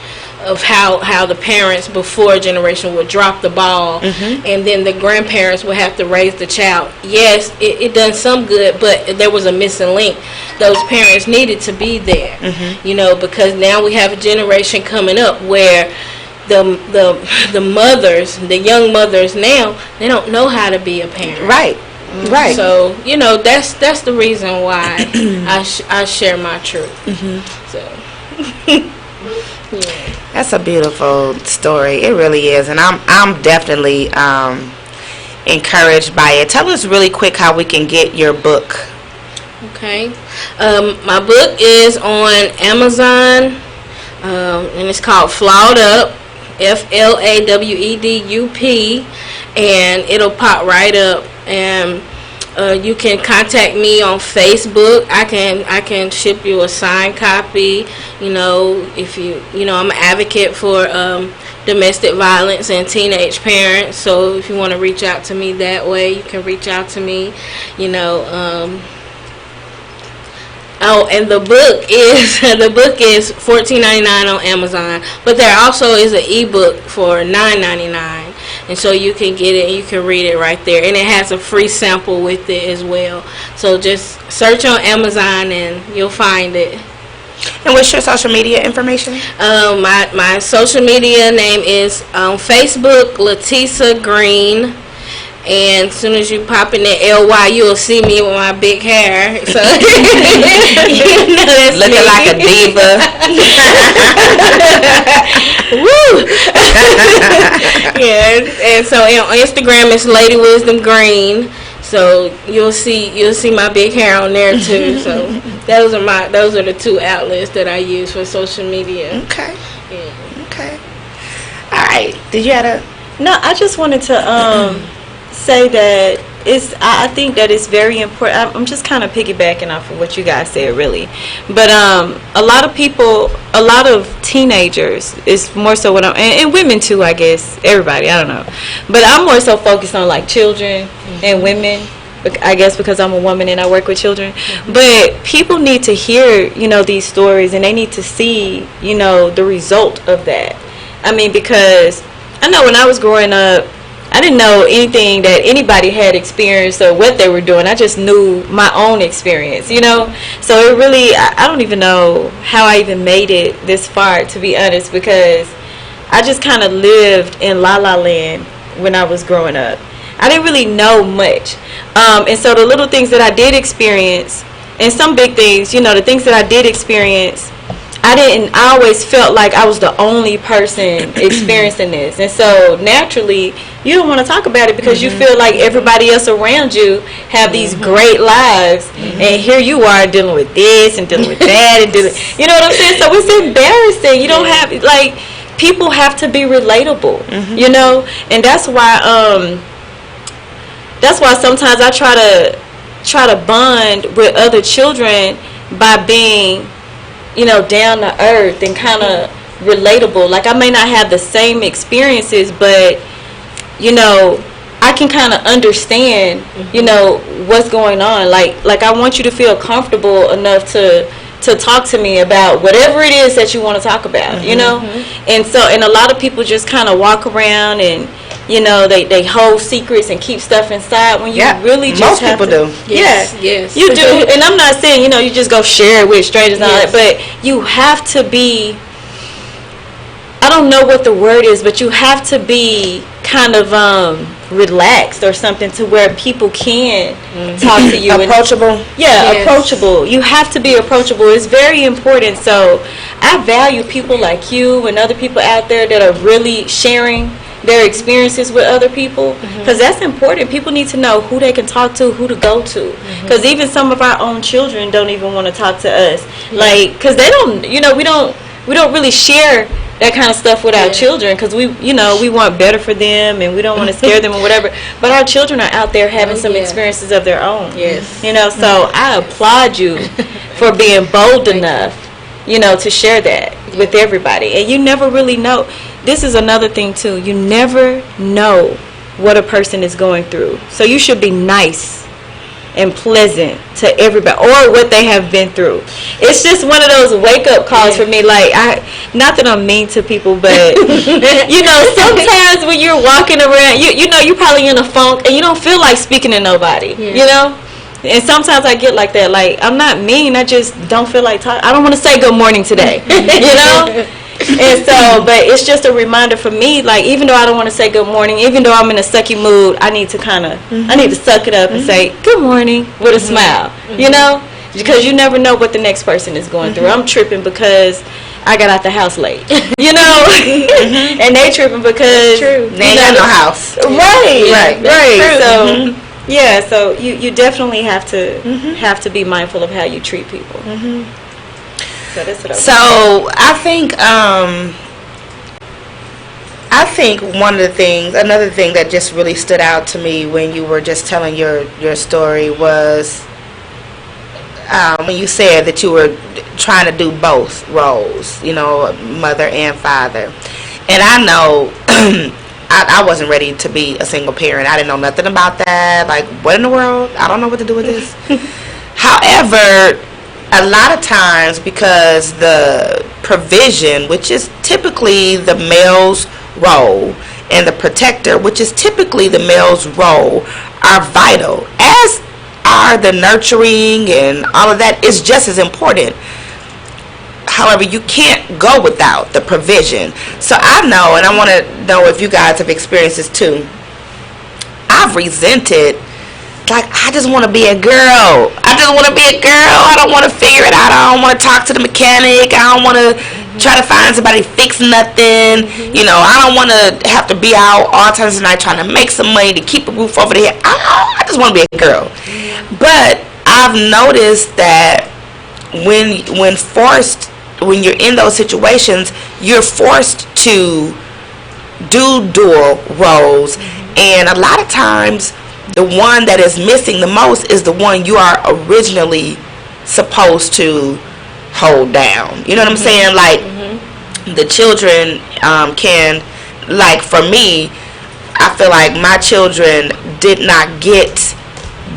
of how the parents before a generation would drop the ball, and then the grandparents would have to raise the child. Yes, it done some good, but there was a missing link. Those parents needed to be there, you know, because now we have a generation coming up where the mothers, the young mothers now, they don't know how to be a parent. Right. Right. So, you know, that's the reason why I share my truth. So, yeah. That's a beautiful story. It really is, and I'm definitely encouraged by it. Tell us really quick how we can get your book. Okay. My book is on Amazon, and it's called Flawed Up, FLAWEDUP, and it'll pop right up. And you can contact me on Facebook. I can ship you a signed copy. You know, if you know, I'm an advocate for domestic violence and teenage parents. So if you want to reach out to me that way, you can reach out to me. You know. Oh, and the book is $14.99 on Amazon, but there also is an ebook for $9.99, and so you can get it and you can read it right there, and it has a free sample with it as well. So just search on Amazon and you'll find it. And what's your social media information? My social media name is on Facebook, Latisa Green. And as soon as you pop in that LY, you'll see me with my big hair. So you know that's Looking me. like a diva. Woo! Yeah, and so on Instagram it's Lady Wisdom Green. So you'll see my big hair on there too. So those are the two outlets that I use for social media. Okay. Yeah. Okay. All right. Did you have a? No, I just wanted to say that I think that it's very important. I'm just kind of piggybacking off of what you guys said, really. But a lot of teenagers is more so what and women too, I guess. Everybody, I don't know. But I'm more so focused on like children and women. I guess because I'm a woman and I work with children. But people need to hear, you know, these stories, and they need to see, you know, the result of that. I mean, because I know when I was growing up, I didn't know anything that anybody had experienced or what they were doing. I just knew my own experience, you know. So it really, I don't even know how I even made it this far, to be honest, because I just kind of lived in La La Land when I was growing up. I didn't really know much. And so the little things that I did experience, and some big things, you know, the things that I did experience, I always felt like I was the only person experiencing this. And so naturally, you don't want to talk about it because you feel like everybody else around you have these great lives. And here you are dealing with this and dealing with that and dealing, you know what I'm saying? So it's embarrassing. You don't have, like, people have to be relatable, you know? And that's why sometimes I try to bond with other children by being, you know, down to earth and kind of relatable. Like, I may not have the same experiences, but, you know, I can kind of understand, you know, what's going on. Like I want you to feel comfortable enough to talk to me about whatever it is that you want to talk about, you know? And so, and a lot of people just kind of walk around and, you know, they hold secrets and keep stuff inside when you really just most have people to, do. Yes, yes. You do. And I'm not saying, you know, you just go share it with strangers and all that, but you have to be, I don't know what the word is, but you have to be kind of relaxed or something to where people can talk to you. Approachable. Approachable. You have to be approachable. It's very important. So I value people like you and other people out there that are really sharing their experiences with other people, because that's important. People need to know who they can talk to, who to go to, because even some of our own children don't even want to talk to us, like, because they don't, you know, we don't really share that kind of stuff with our children, because we, you know, we want better for them and we don't want to scare them or whatever, but our children are out there having some experiences of their own, you know. So I applaud you for being bold enough, you know, to share that with everybody. And you never really know. This is another thing too. You never know what a person is going through. So you should be nice and pleasant to everybody, or what they have been through. It's just one of those wake up calls for me. Like, not that I'm mean to people, but you know, sometimes when you're walking around, you know, you're probably in a funk and you don't feel like speaking to nobody. You know. And sometimes I get like that. Like, I'm not mean. I just don't feel like talking. I don't want to say good morning today. You know? And so, but it's just a reminder for me, like, even though I don't want to say good morning, even though I'm in a sucky mood, I need to kind of, I need to suck it up and say good morning with a smile, you know? Because you never know what the next person is going through. I'm tripping because I got out the house late, you know? And they tripping because they ain't got no house. Right. So, yeah, so you definitely have to be mindful of how you treat people. So that's what I think one of the things, another thing that just really stood out to me when you were just telling your story was when you said that you were trying to do both roles, you know, mother and father. And I know I wasn't ready to be a single parent. I didn't know nothing about that. Like, what in the world? I don't know what to do with this. However, a lot of times, because the provision, which is typically the male's role, and the protector, which is typically the male's role, are vital, as are the nurturing and all of that is just as important. However, you can't go without the provision. So I know, and I want to know if you guys have experienced this too, I've resented, like, I just want to be a girl. I just want to be a girl. I don't want to figure it out. I don't want to talk to the mechanic. I don't want to try to find somebody to fix nothing. You know, I don't want to have to be out all times of the night trying to make some money to keep a roof over the head. I just want to be a girl. But I've noticed that when you're in those situations, you're forced to do dual roles. And a lot of times, the one that is missing the most is the one you are originally supposed to hold down. You know what I'm saying? Like, the children can, like, for me, I feel like my children did not get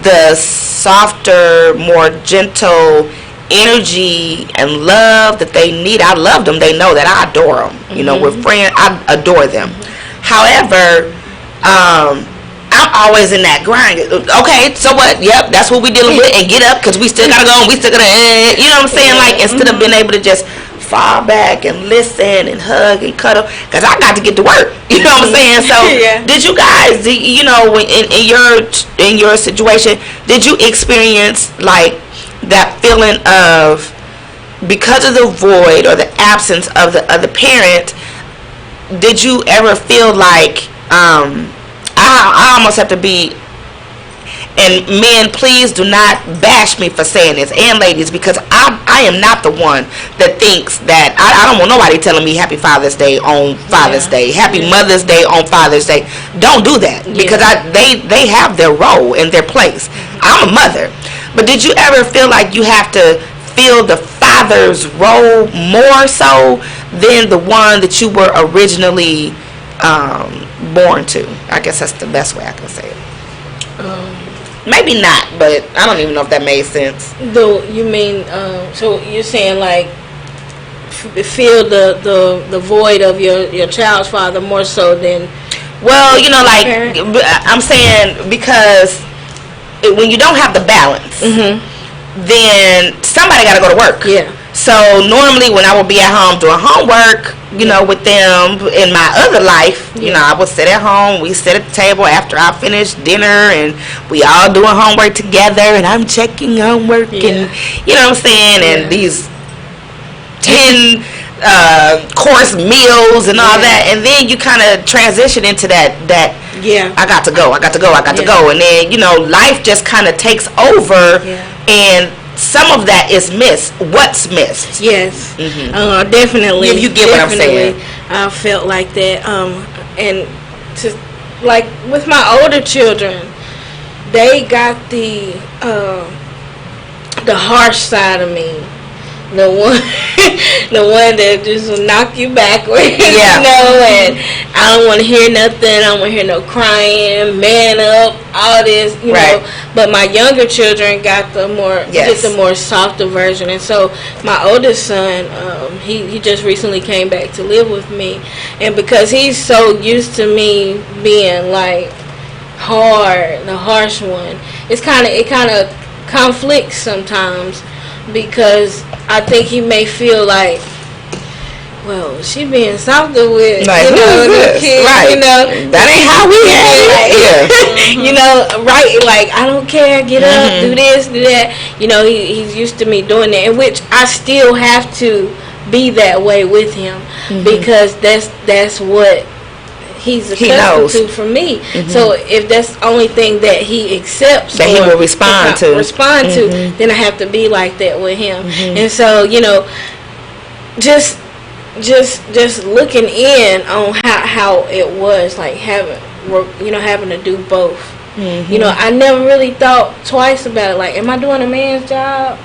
the softer, more gentle energy and love that they need. I love them. They know that I adore them. You know, we're friends. I adore them. However, I'm always in that grind. Okay, so what? Yep, that's what we dealing with. And get up, because we still gotta go and we still gotta, you know what I'm saying? Like, instead of being able to just fall back and listen and hug and cuddle, because I got to get to work. You know what I'm saying? So, did you guys, you know, in your situation, did you experience, like, that feeling of, because of the void or the absence of the other parent, did you ever feel like, I almost have to be, and men, please do not bash me for saying this, and ladies, because I am not the one that thinks that, I don't want nobody telling me Happy Father's Day on Father's Day, Happy Mother's Day on Father's Day. Don't do that, because they have their role and their place. I'm a mother. But did you ever feel like you have to fill the father's role more so than the one that you were originally born to. I guess that's the best way I can say it. Maybe not, but I don't even know if that made sense. Though you mean, so you're saying like fill the void of your child's father more so than. Well, you know, like I'm saying, because when you don't have the balance, then somebody got to go to work. Yeah. So normally when I would be at home doing homework, you know, with them in my other life, you know, I would sit at home. We sit at the table after I finish dinner, and we all doing homework together, and I'm checking homework, and you know what I'm saying, and these 10 course meals and all that, and then you kind of transition into that I got to go, I got to go, and then, you know, life just kind of takes over, and some of that is missed. What's missed? Yes, definitely. You get what I'm saying. I felt like that, and to like with my older children, they got the harsh side of me. The one that just will knock you backwards, you know, and I don't want to hear nothing. I don't want to hear no crying, man up, all this, you know. But my younger children got the more softer version, and so my oldest son, he just recently came back to live with me, and because he's so used to me being like the harsh one, it kind of conflicts sometimes, because I think he may feel like, well, she being softer with, like, you know, the kids, you know. That ain't how we have it. You know, like, I don't care, get up, do this, do that. You know, he's used to me doing that, in which I still have to be that way with him, because that's what he's accustomed to from me. So if that's the only thing that he accepts, that he will respond to, then I have to be like that with him. And so, you know, just looking in on how it was, like having to do both. You know, I never really thought twice about it. Like, am I doing a man's job?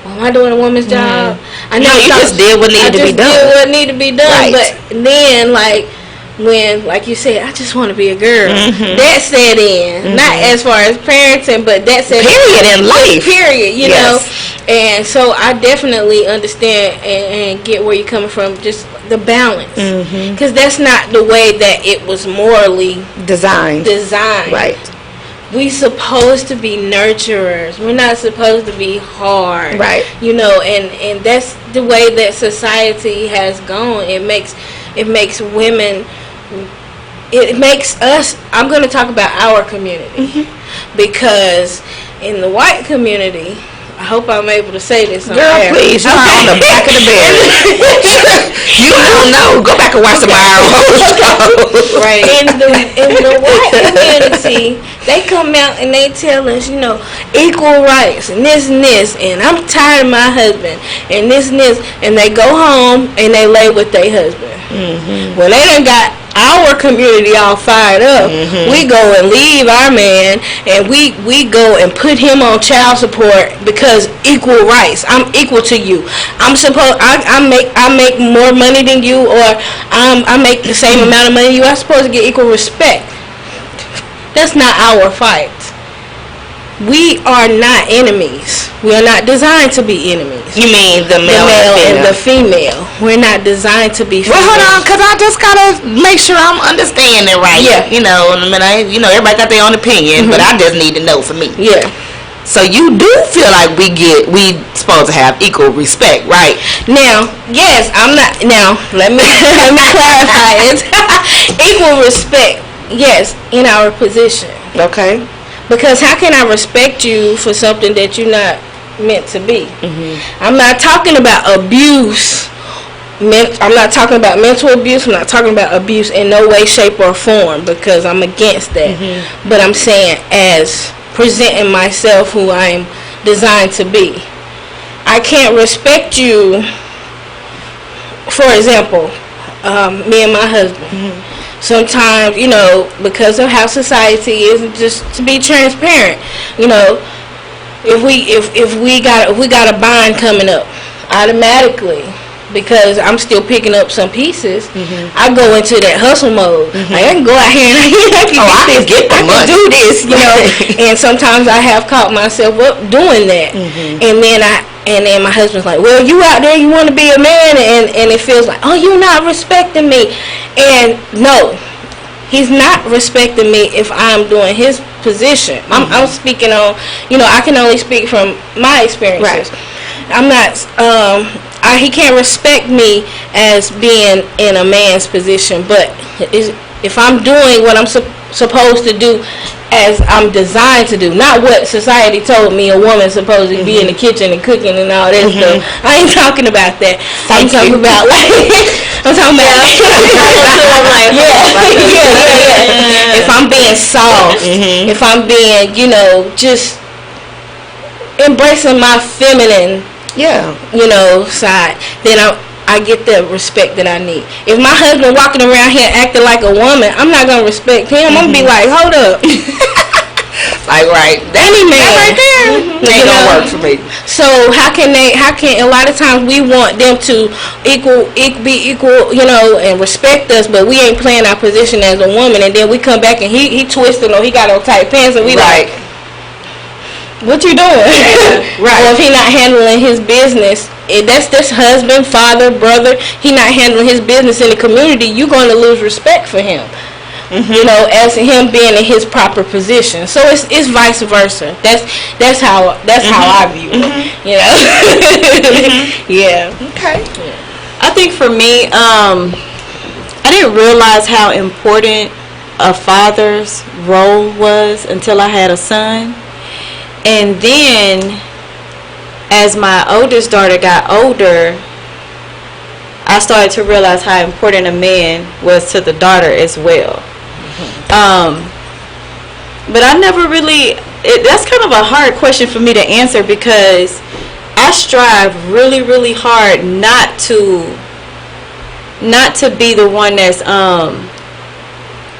Or am I doing a woman's job? I never just did what needed to be done. Did what needed to be done. But then, like, when, like you said, I just want to be a girl. That set in. Not as far as parenting, but that set in life. Period, you know. And so I definitely understand and get where you're coming from, just the balance. Because that's not the way that it was morally designed. Right. We supposed to be nurturers. We're not supposed to be hard. Right. You know, and that's the way that society has gone. It makes women, it makes us, I'm going to talk about our community, because in the white community, I hope I'm able to say this on Girl, air. please, you're on the back of the berry. You don't know. Go back and watch some of our shows. Right. In the white community, they come out and they tell us, you know, equal rights and this, and I'm tired of my husband, and this, and they go home and they lay with their husband. Well, they done got our community all fired up. We go and leave our man, and we go and put him on child support because equal rights. I'm equal to you. I make more money than you, or I make the same amount of money you. I'm supposed to get equal respect. That's not our fight. We are not enemies. We are not designed to be enemies. You mean the male and the female? We're not designed to be. Well, hold on, because I just gotta make sure I'm understanding right. Yeah. You know, everybody got their own opinion, but I just need to know for me. Yeah. So you do feel like we supposed to have equal respect, right? Now, yes, I'm not. Now, let me clarify it. Equal respect, yes, in our position. Okay. Because how can I respect you for something that you're not meant to be? I'm not talking about abuse. I'm not talking about mental abuse. I'm not talking about abuse in no way, shape, or form, because I'm against that. But I'm saying as presenting myself who I'm designed to be. I can't respect you, for example, me and my husband. Sometimes, you know, because of how society is, just to be transparent, you know, if we got a bind coming up, automatically because I'm still picking up some pieces, I go into that hustle mode. Like, I can go out here and I can do this, you know. And sometimes I have caught myself up doing that, and then my husband's like, well, you out there, you want to be a man, and it feels like, oh, you're not respecting me. And no, he's not respecting me if I'm doing his position. I'm speaking on, you know, I can only speak from my experiences. Right. I'm not, he can't respect me as being in a man's position, but if I'm doing what I'm supposed to do as I'm designed to do, not what society told me a woman's supposed to be in the kitchen and cooking and all that stuff. I ain't talking about that. I'm talking about if I'm being soft, if I'm being, you know, just embracing my feminine, you know, side, then I get the respect that I need. If my husband walking around here acting like a woman, I'm not gonna respect him. I'm gonna be like, hold up. Like, right, any man right there ain't gonna work for me. So how can a lot of times we want them to be equal, you know, and respect us, but we ain't playing our position as a woman, and then we come back and he twisted or he got on tight pants, and we like, what you doing? Right. Or if he not handling his business, that's husband, father, brother, he not handling his business in the community, you're going to lose respect for him. You know, as him being in his proper position. So it's vice versa. That's how I view it. You know. Yeah. Okay. I think for me, I didn't realize how important a father's role was until I had a son. And then, as my oldest daughter got older, I started to realize how important a man was to the daughter as well. But I never really, that's kind of a hard question for me to answer, because I strive really, really hard not to be the one that's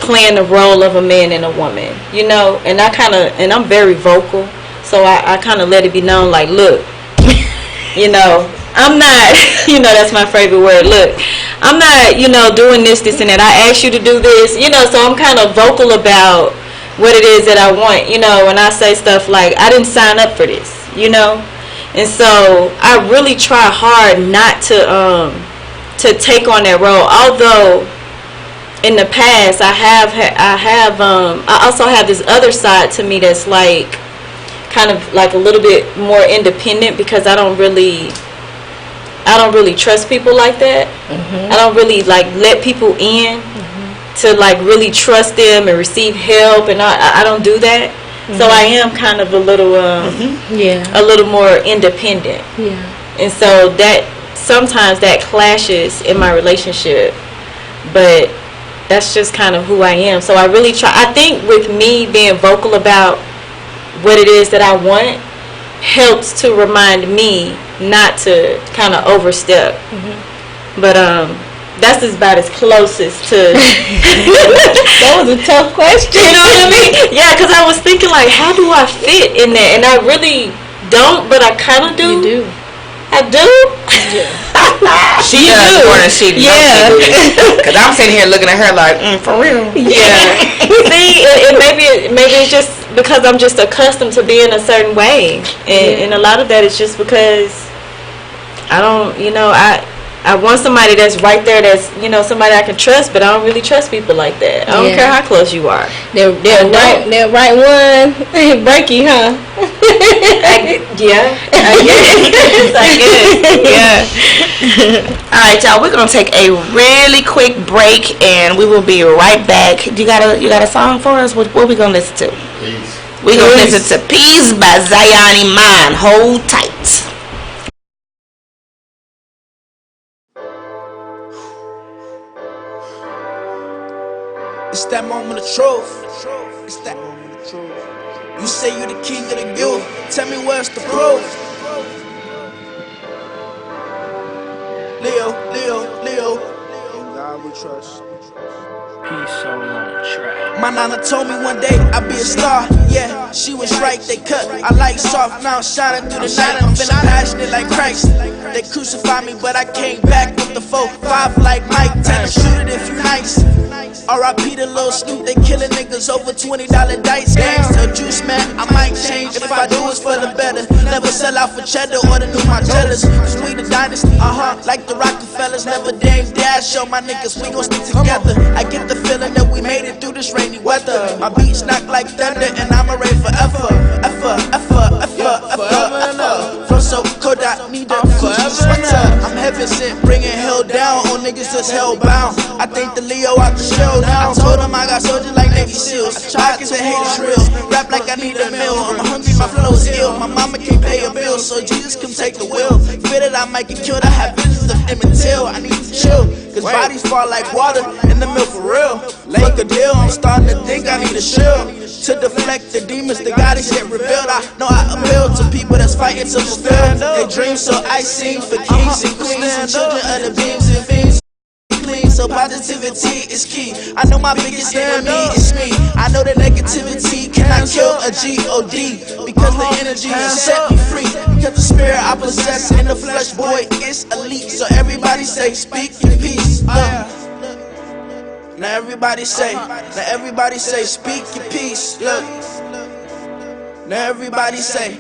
playing the role of a man and a woman, you know. And I'm very vocal, so I kind of let it be known, like, look, you know, I'm not, you know, that's my favorite word, look, I'm not, you know, doing this and that. I asked you to do this, you know, so I'm kind of vocal about what it is that I want, you know, and I say stuff like, I didn't sign up for this, you know. And so I really try hard not to take on that role, although in the past I also have this other side to me that's like kind of like a little bit more independent, because I don't really trust people like that. I don't really like let people in to like really trust them and receive help, and I don't do that. So I am kind of a little a little more independent. And so that sometimes that clashes in my relationship, but that's just kind of who I am. So I really try. I think with me being vocal about what it is that I want helps to remind me not to kind of overstep. But that's about as closest to that was a tough question. You know what I mean? Yeah, because I was thinking, like, how do I fit in that? And I really don't, but I kind of do. You do. I do. Yeah. She does more than she does. Yeah. Because I'm sitting here looking at her like, for real. Yeah. See, maybe it's just because I'm just accustomed to being a certain way, and a lot of that is just because I don't, you know, I want somebody that's right there, that's, you know, somebody I can trust, but I don't really trust people like that. I don't care how close you are. They're right one break you, huh? I guess. All right, y'all. We're gonna take a really quick break, and we will be right back. You got a song for us? What we gonna listen to? Peace. We gonna listen to "Peace" by Zion Iman. Hold tight. It's that moment of truth. It's that moment of truth. You say you the king of the youth. Tell me where's the proof? Leo. Peace on the track. My nana told me one day I'd be a star. Yeah, she was right, they cut. I like soft, now I'm shining through the night. I'm feeling passionate like Christ. They crucified me, but I came back with the 4-5 like Mike. Time to shoot it if you nice. R.I.P. the little Snoop, they killing niggas over $20 dice games. So juice man, I might change if I do it's for the better. Never sell out for cheddar or the new Margellas. Cause we the dynasty, like the Rockefellers. Never Dame Dash, show my niggas we gon' stick together. I get the feeling that we made it through this rainy weather. My beats knock like thunder and I'ma rave forever. Flow so cold I need a Gucci sweater. I'm heaven sent, bringing hell down on niggas that's hellbound. I think the Leo out the shell now. I told him I got soldiers like Navy SEALs. Pockets that hate is real. Rap like I need a meal. I'm hungry, my flow is ill. My mama can't pay a bill, so Jesus come take the wheel. Fear that I might get killed. I have visions of Emmett Till. I need to chill, cause bodies fall like water in the milk for real. Like a deal, I'm starting to think I need a shield to deflect the demons, the goddess yet revealed. I know I appeal to people that's fighting to fulfill their dreams, so I sing for kings and queens and children of the beams and fiends. So positivity is key. I know my biggest enemy is me. I know that negativity cannot kill a G-O-D, because the energy has set me free. Because the spirit I possess in the flesh, boy, is elite. So everybody say, speak your peace. Now everybody say, speak your peace. Look. Now everybody say,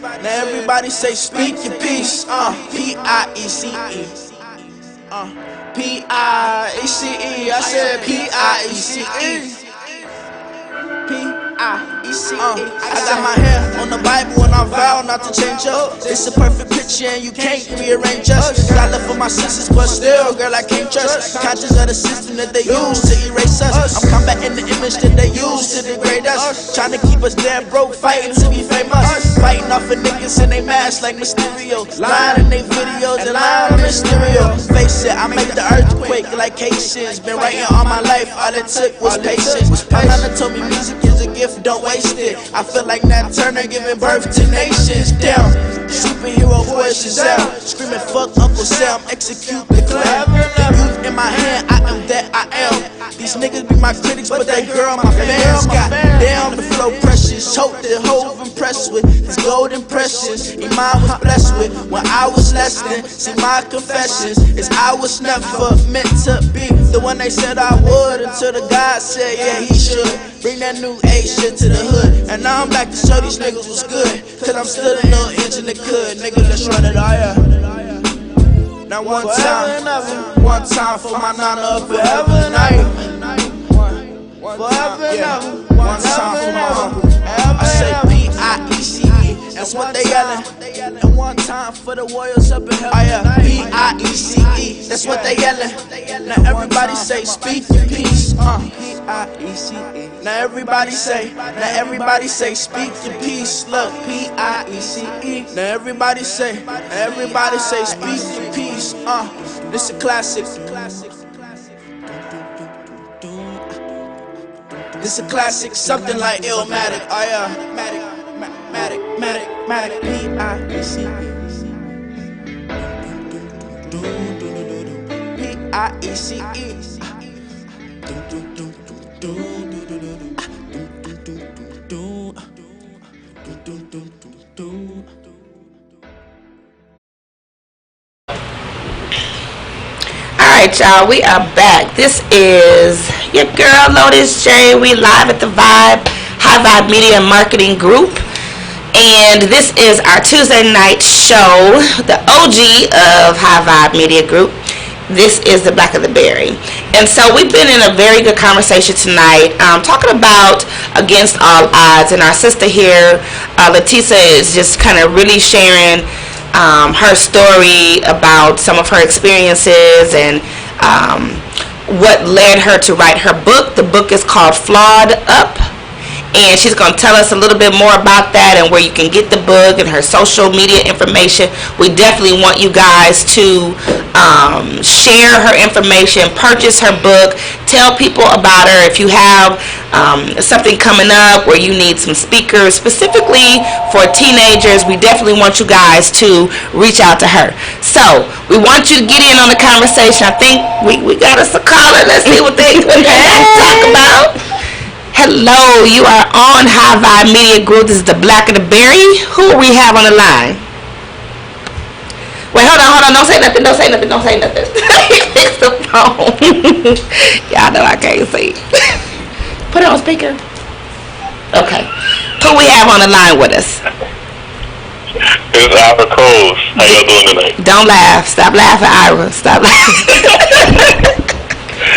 speak your peace. P-I-E-C-E. P-I-E-C-E. I said P-I-E-C-E. P-I-E-C-E. I got my hand on the Bible and I vow not to change up. It's a perfect picture and you can't rearrange us. Cause I love for my sisters, but still, girl, I can't trust. Conscious of the system that they use to erase us. I'm combating the image that they use to degrade us. Trying to keep us dead broke, fighting to be famous. Fighting off of niggas in they masks like Mysterio. Lying in they videos and lying on Mysterio. Face it, I make the earthquake like Haitians. Been writing all my life, all it took was patience. My mama told me music is a gift, don't waste it. I feel like Nat Turner giving birth to nations. Damn, superhero voice is out. Screaming fuck Uncle Sam, execute the clan. The youth in my hand, I am that I am. These niggas be my critics, but that girl my fans. Got down the flow precious. Hope that Hove impressed with his golden precious. Iman was blessed with when I was less than. See my confessions is I was never meant to be the one they said I would, until the God said yeah he should. Bring that new age shit to the hood. And now I'm back to show these niggas what's good. Cause I'm still the little engine that could. Nigga, let's run it all, yeah. Now one time for my nana up forever night. Forever and ever. One time for my uncle. I say P-I-E-C-E. That's what they yelling. And one time for the warriors up in heaven. Oh yeah, P-I-E-C-E. That's what they yelling. Now everybody say, speak your peace. P-I-E-C-E. Now everybody say, speak your peace. Look, P-I-E-C-E. Now everybody say, speak your peace. This a classic. This a classic, something like Illmatic. Oh yeah, Matic, P-I-E-C-E. P-I-E-C-E. Alright, y'all, we are back. This is your girl Lotus J. We live at the Vibe, High Vibe Media Marketing Group. And this is our Tuesday night show, the OG of High Vibe Media Group. This is the Blaquer The Berry. And so we've been in a very good conversation tonight, talking about Against All Odds. And our sister here, Letisa, is just kind of really sharing her story about some of her experiences and what led her to write her book. The book is called Flawed Up, and she's going to tell us a little bit more about that and where you can get the book and her social media information. We definitely want you guys to share her information, purchase her book, tell people about her. If you have something coming up where you need some speakers specifically for teenagers, we definitely want you guys to reach out to her. So we want you to get in on the conversation. I think we got us a caller. Let's see what they have to talk about. Hello, you are on High Vibe Media Group. This is the Blaquer The Berry. Who we have on the line? Wait, hold on. Don't say nothing. Fix the phone. Y'all know I can't see. Put it on speaker. Okay. Who we have on the line with us? This is Ira Coles. How y'all doing tonight? Don't laugh. Stop laughing, Ira. Stop laughing.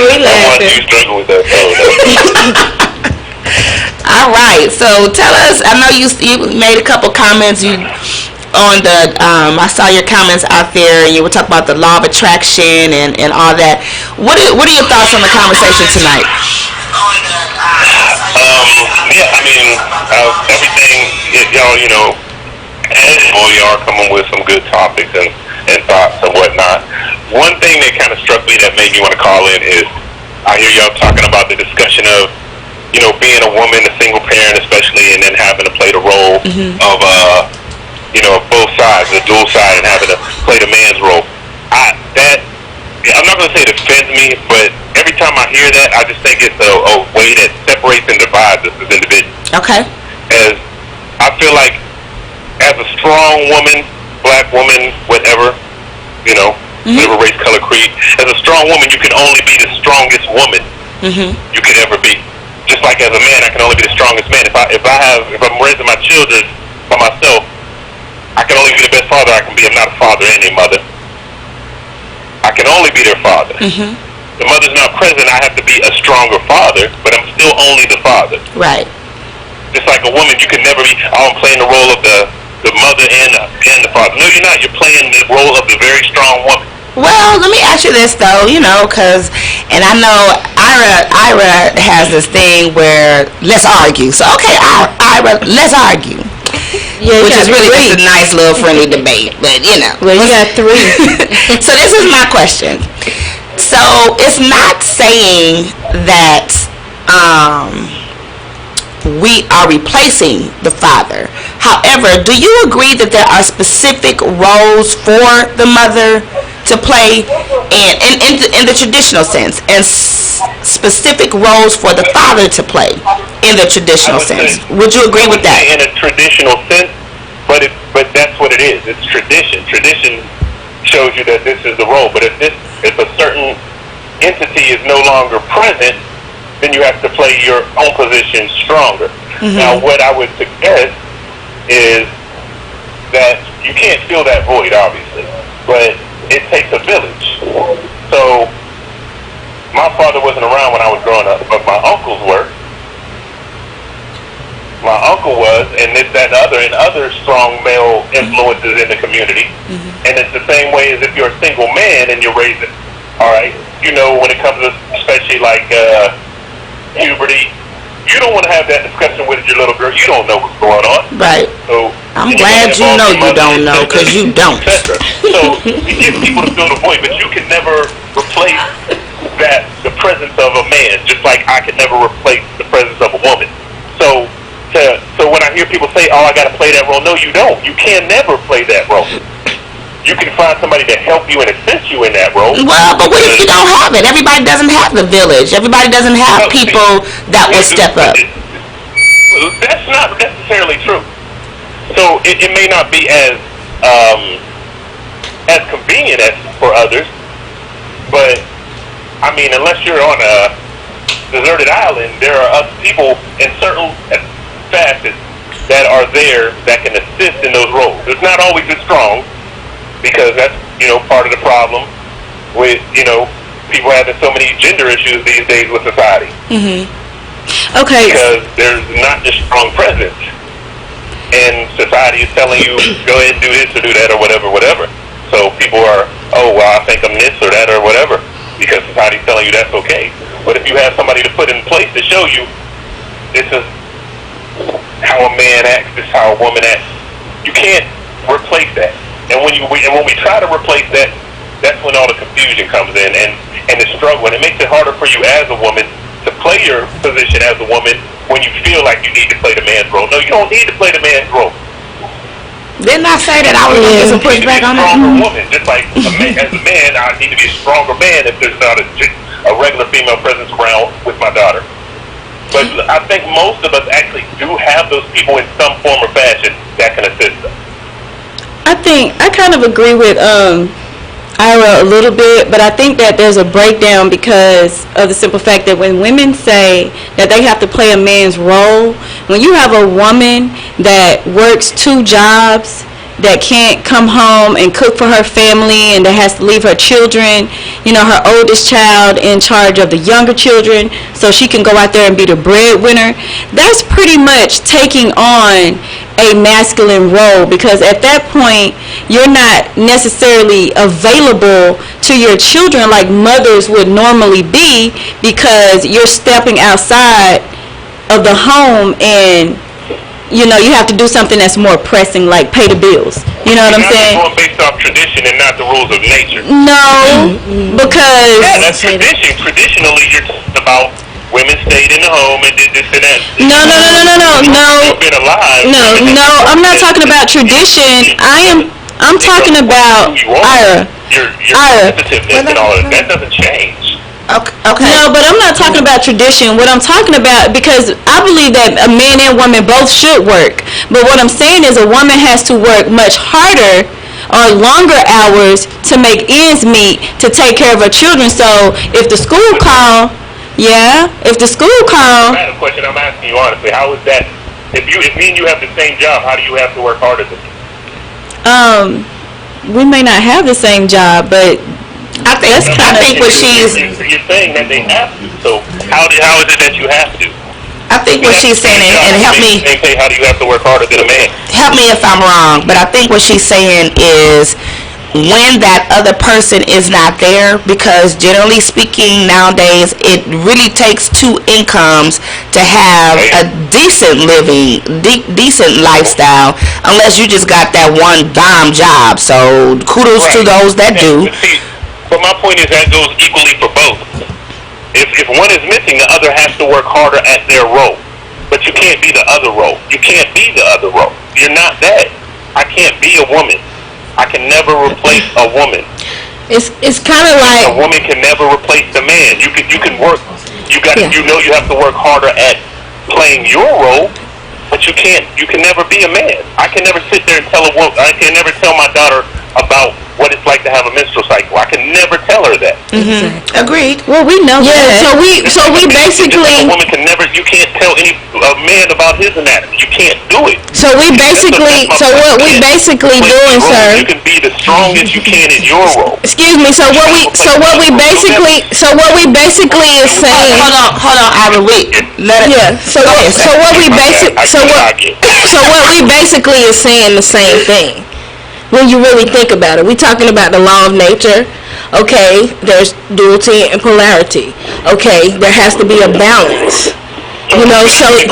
We I want laughing. you struggle with that phone. All right. So tell us. I know you made a couple comments. On the I saw your comments out there, and you were talking about the law of attraction and all that. What are your thoughts on the conversation tonight? Yeah, I mean, everything, y'all, as y'all are coming with some good topics and thoughts and whatnot. One thing that kind of struck me that made me want to call in is I hear y'all talking about the discussion of, being a woman, a single parent especially, and then having to play the role of, both sides, the dual side, and having to play the man's role. I'm not going to say it offends me, but every time I hear that, I just think it's a way that separates and divides us as individuals. Okay. As I feel like, as a strong woman, black woman, whatever, whatever race, color, creed, as a strong woman, you can only be the strongest woman you could ever be. Just like as a man, I can only be the strongest man. If I'm raising my children by myself, I can only be the best father I can be. I'm not a father and a mother. I can only be their father. The mother's not present, I have to be a stronger father, but I'm still only the father. Right. Just like a woman, you can never be, I'm playing the role of the mother and the father. No, you're not. You're playing the role of the very strong woman. Well, let me ask you this though, because, and I know Ira has this thing where let's argue. So okay, Ira, let's argue. Yeah, Which is really just a nice little friendly debate, but Well, you got 3. So this is my question. So it's not saying that we are replacing the father. However, do you agree that there are specific roles for the mother to play in the traditional sense, and specific roles for the father to play in the traditional sense? Would you agree with that? In a traditional sense, but that's what it is. It's tradition. Tradition shows you that this is the role. But if a certain entity is no longer present, then you have to play your own position stronger. Now, what I would suggest is that you can't fill that void, obviously, but it takes a village. So, my father wasn't around when I was growing up, but my uncles were. My uncle was, and this, that, and other strong male influences in the community. And it's the same way as if you're a single man and you're raising, all right, when it comes to especially like puberty, you don't want to have that discussion with your little girl. You don't know what's going on. Right. So I'm glad you know you don't know, because you don't. So you get people to fill the void, but you can never replace the presence of a man, just like I can never replace the presence of a woman. So when I hear people say, "Oh, I got to play that role," no, you don't. You can never play that role. You can find somebody to help you and assist you in that role. Well, but what if you don't have it? Everybody doesn't have the village. Everybody doesn't have people that will step up. That's not necessarily true. So it may not be as convenient as for others, but I mean, unless you're on a deserted island, there are other people in certain facets that are there that can assist in those roles. It's not always as strong, because that's, part of the problem with, people having so many gender issues these days with society. Okay. Because there's not just strong presence. And society is telling you, go ahead and do this or do that or whatever. So people are, oh, well, I think I'm this or that or whatever, because society's telling you that's okay. But if you have somebody to put in place to show you, this is how a man acts, this is how a woman acts. You can't replace that. And when we try to replace that, that's when all the confusion comes in and the struggle. And it makes it harder for you as a woman to play your position as a woman when you feel like you need to play the man's role. No, you don't need to play the man's role. Didn't I say that I was going to get some pushback on that? Stronger woman, just like as a man, I need to be a stronger man if there's not a regular female presence around with my daughter. But I think most of us actually do have those people in some form or fashion that can assist us. I kind of agree with Ira a little bit, but I think that there's a breakdown because of the simple fact that when women say that they have to play a man's role, when you have a woman that works 2 jobs, that can't come home and cook for her family and that has to leave her children, her oldest child in charge of the younger children so she can go out there and be the breadwinner, that's pretty much taking on a masculine role, because at that point you're not necessarily available to your children like mothers would normally be, because you're stepping outside of the home and you have to do something that's more pressing, like pay the bills. You know what I'm saying? Going based off tradition and not the rules of nature. No, because that's tradition. Traditionally, you're talking about women stayed in the home and did this and that. No. Been alive. No, I'm not talking about tradition. I'm talking about Ira. Your sensitiveness and all of that doesn't change. Okay. No, but I'm not talking about tradition. What I'm talking about, because I believe that a man and woman both should work. But what I'm saying is a woman has to work much harder or longer hours to make ends meet to take care of her children. So if the school call, I have a question I'm asking you honestly. How is that? If me and you have the same job, how do you have to work harder than me? We may not have the same job, but I think what she's... You're saying that they have to. So how is it that you have to? I think what she's saying, and help me... How do you have to work harder than a man? Help me if I'm wrong, but I think what she's saying is when that other person is not there, because generally speaking nowadays it really takes 2 incomes to have a decent living, decent lifestyle, unless you just got that one dime job. So kudos to those that do. But my point is that goes equally for both. If one is missing, the other has to work harder at their role. But you can't be the other role. You can't be the other role. You're not that. I can't be a woman. I can never replace a woman. It's kind of like a woman can never replace the man. You can work. You have to work harder at playing your role, but you can never be a man. I can never sit there and tell a woman. I can never tell my daughter about what it's like to have a menstrual cycle. I can never tell her that. Mm-hmm. Agreed. Well, we know that. So we basically. A woman can never. You can't tell a man about his anatomy. You can't do it. So we basically. So what we basically doing, sir? You can be the strongest you can in your role. Excuse me. So what we basically is saying. Hold on, Ira. So what we basically is saying the same thing. When you really think about it, we're talking about the law of nature. Okay, there's duality and polarity. Okay, there has to be a balance. So what I'm saying.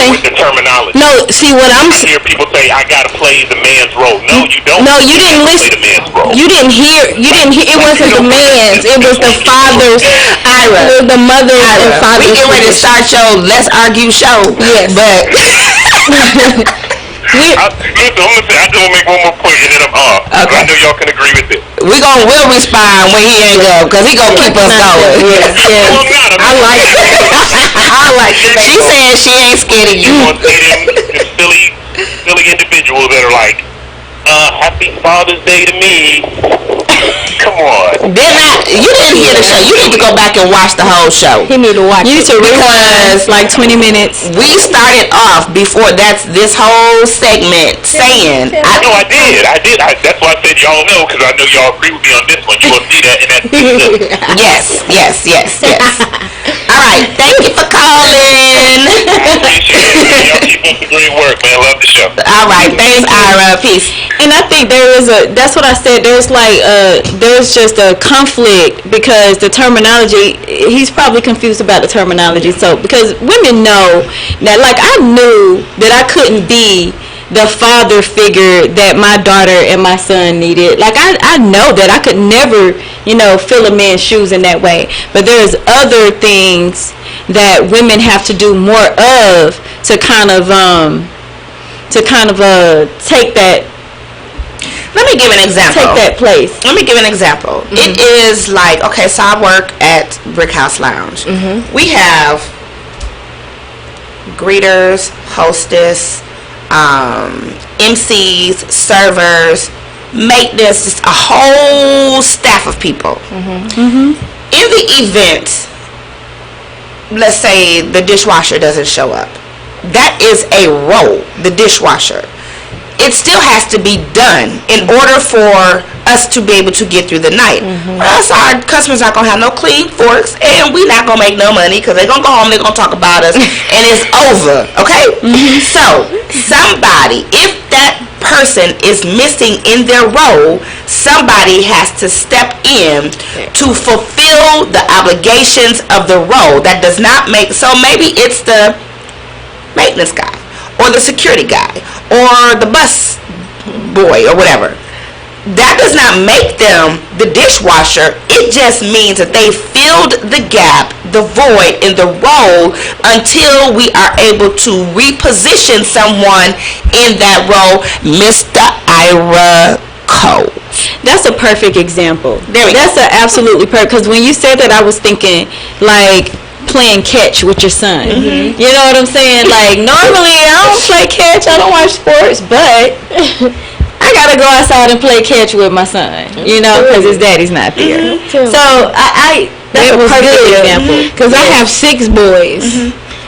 With the terminology. No, see what I'm saying. I hear people say I gotta play the man's role. No, you don't. No, you didn't listen. Play the man's role. You didn't hear. It wasn't the man's. It was the father's. Ira. It was the mother's and father's. We get ready to start your Let's Argue show. Yes, but. I just want to make one more point and then I'm off. Okay. I know y'all can agree with it. We'll respond when he ain't go, because he gonna keep us going. Yes. Well, I like it. I like it. She said she ain't scared of you. You want to say them silly individuals that are like, happy Father's Day to me. Come on. You didn't hear the show. You need to go back and watch the whole show. He need to watch it. Because like 20 minutes. We started off before this whole segment saying. I did. That's why I said y'all know, because I know y'all agree with me on this one. You will see that, and that's Yes. All right. Thank you for calling. I appreciate it. Y'all keep up the great work, man. Love the show. All right, thanks, Ira. Peace. And I think that's what I said, there's just a conflict because the terminology, he's probably confused about the terminology. So, because women know that, like, I knew that I couldn't be the father figure that my daughter and my son needed. Like, I know that I could never, fill a man's shoes in that way. But there's other things that women have to do more of to kind of take that. Let me give an example. Take that place. Let me give an example. It is like, okay, so I work at Brick House Lounge. We have greeters, hostess, MCs, servers, maintenance, just a whole staff of people. In the event, let's say the dishwasher doesn't show up, that is a role, the dishwasher. It still has to be done in order for us to be able to get through the night. Or else our customers aren't going to have no clean forks, and we're not going to make no money because they're going to go home, they're going to talk about us, and it's over, okay? So, somebody, if that person is missing in their role, somebody has to step in to fulfill the obligations of the role. That does not make, so maybe it's the maintenance guy, or the security guy, or the bus boy, or whatever. That does not make them the dishwasher. It just means that they filled the gap, the void in the role, until we are able to reposition someone in that role. Mr. Ira Cole. That's a perfect example. That's an absolutely perfect, because when you said that, I was thinking like playing catch with your son. You know what I'm saying? Like, normally I don't play catch, I don't watch sports, but I gotta go outside and play catch with my son, because his daddy's not there. So that's a perfect example. Because I have 6 boys,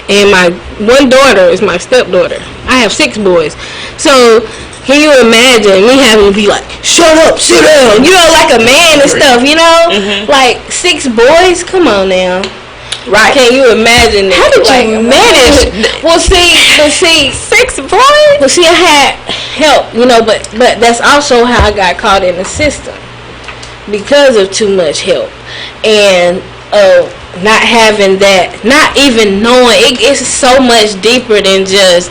and my one daughter is my stepdaughter. I have 6 boys, so can you imagine me having to be like, shut up, sit down, like a man and stuff, like 6 boys? Come on now. Right. Can you imagine that? How did you manage? Well, see, 6 boys. Well, see, I had help, but that's also how I got caught in the system, because of too much help and not having that, not even knowing. It's so much deeper than just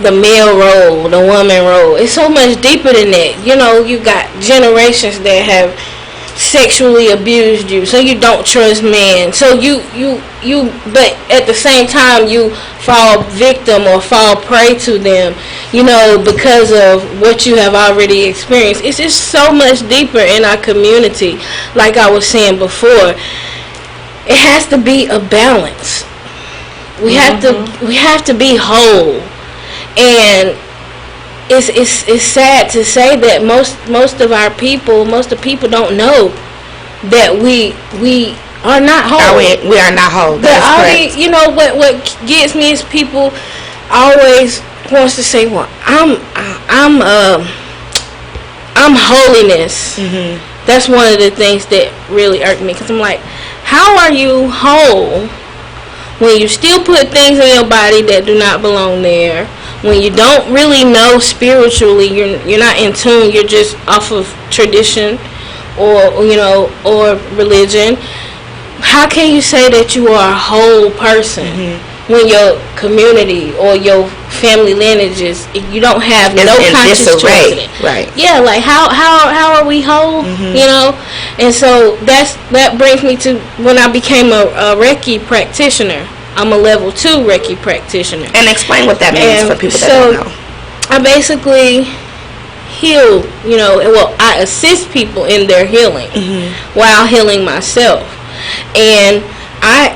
the male role, the woman role. It's so much deeper than that. You got generations that have sexually abused you, so you don't trust men, so you but at the same time you fall victim or fall prey to them, because of what you have already experienced. It's just so much deeper in our community. Like I was saying before, it has to be a balance. We have to be whole. And it's sad to say that most of the people don't know that we are not whole. We are not whole. That's correct. What gets me is people always wants to say, well, I'm holiness. That's one of the things that really irk me, because I'm like, how are you whole when you still put things in your body that do not belong there? When you don't really know spiritually, you're not in tune. You're just off of tradition, or religion. How can you say that you are a whole person when your community or your family lineages, you don't have no conscious choice in it? Right. Yeah, like how are we whole? And so that brings me to when I became a Reiki practitioner. I'm a level 2 Reiki practitioner. And explain what that means for people that don't know. I basically heal, I assist people in their healing while healing myself. And I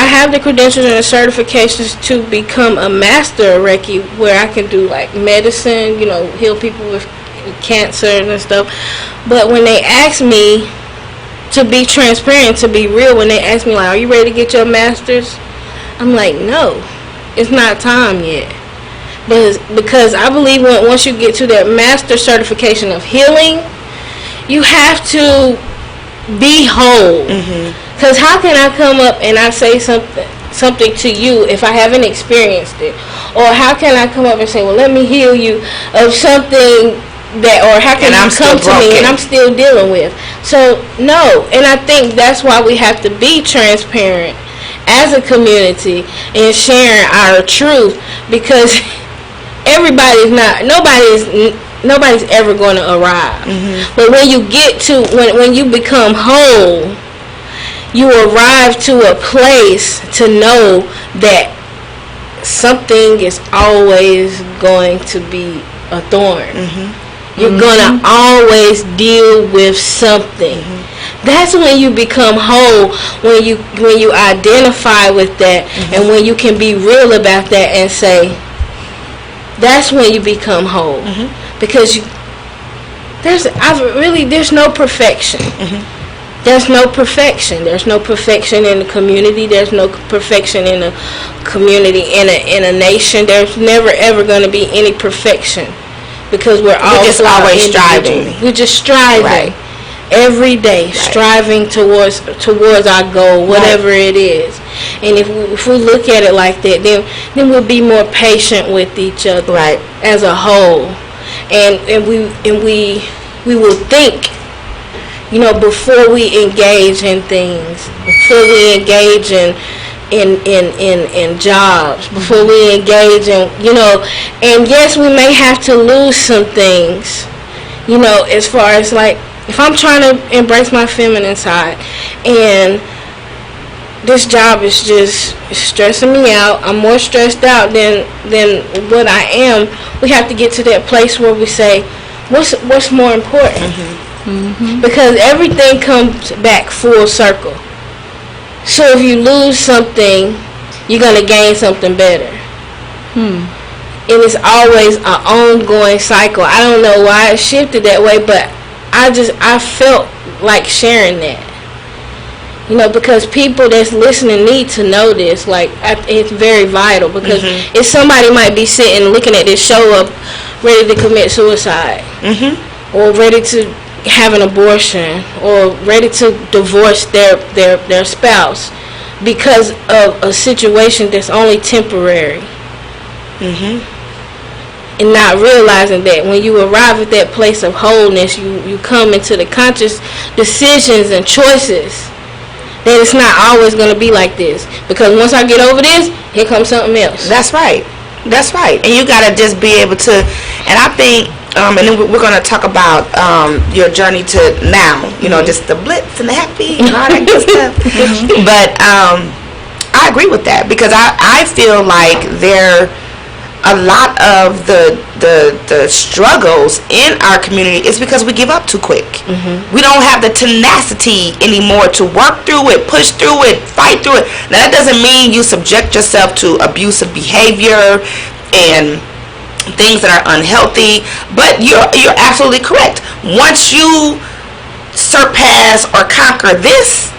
have the credentials and the certifications to become a master of Reiki, where I can do like medicine, heal people with cancer and stuff. But when they ask me, to be transparent, to be real, when they ask me like, are you ready to get your master's? I'm like, no, it's not time yet. But because I believe once you get to that master certification of healing, you have to be whole. Because how can I come up and I say something something to you if I haven't experienced it? Or how can I come up and say, well, let me heal you of something that, or how can you come to me and I'm still dealing with? So no, and I think that's why we have to be transparent as a community and sharing our truth, because nobody's ever going to arrive. But when you get to, when you become whole, you arrive to a place to know that something is always going to be a thorn. You're gonna always deal with something. That's when you become whole, when you identify with that, and when you can be real about that and say, that's when you become whole. Because there's no perfection. There's no perfection. There's no perfection in the community. There's no perfection in a community, in a nation. There's never ever going to be any perfection, because we're just always striving. We're just striving every day, striving towards our goal, whatever it is. And if we look at it like that, then we'll be more patient with each other, as a whole, and we will think, before we engage in things, before we engage in jobs, before we engage in, and yes, we may have to lose some things, as far as like, if I'm trying to embrace my feminine side and this job is just stressing me out, I'm more stressed out than what I am, we have to get to that place where we say, what's more important? Because everything comes back full circle. So if you lose something, you're going to gain something better. And it's always an ongoing cycle. I don't know why it shifted that way, but I felt like sharing that. Because people that's listening need to know this. Like, it's very vital, because if somebody might be sitting looking at this show up ready to commit suicide, or ready to have an abortion, or ready to divorce their spouse because of a situation that's only temporary, and not realizing that when you arrive at that place of wholeness, you come into the conscious decisions and choices that it's not always going to be like this, because once I get over this, here comes something else. That's right. And you got to just be able to, and I think, and then we're going to talk about your journey to now, just the blitz and the happy and all that good stuff. But I agree with that, because I feel like a lot of the struggles in our community is because we give up too quick. We don't have the tenacity anymore to work through it, push through it, fight through it. Now, that doesn't mean you subject yourself to abusive behavior and things that are unhealthy, but you're absolutely correct. Once you surpass or conquer this,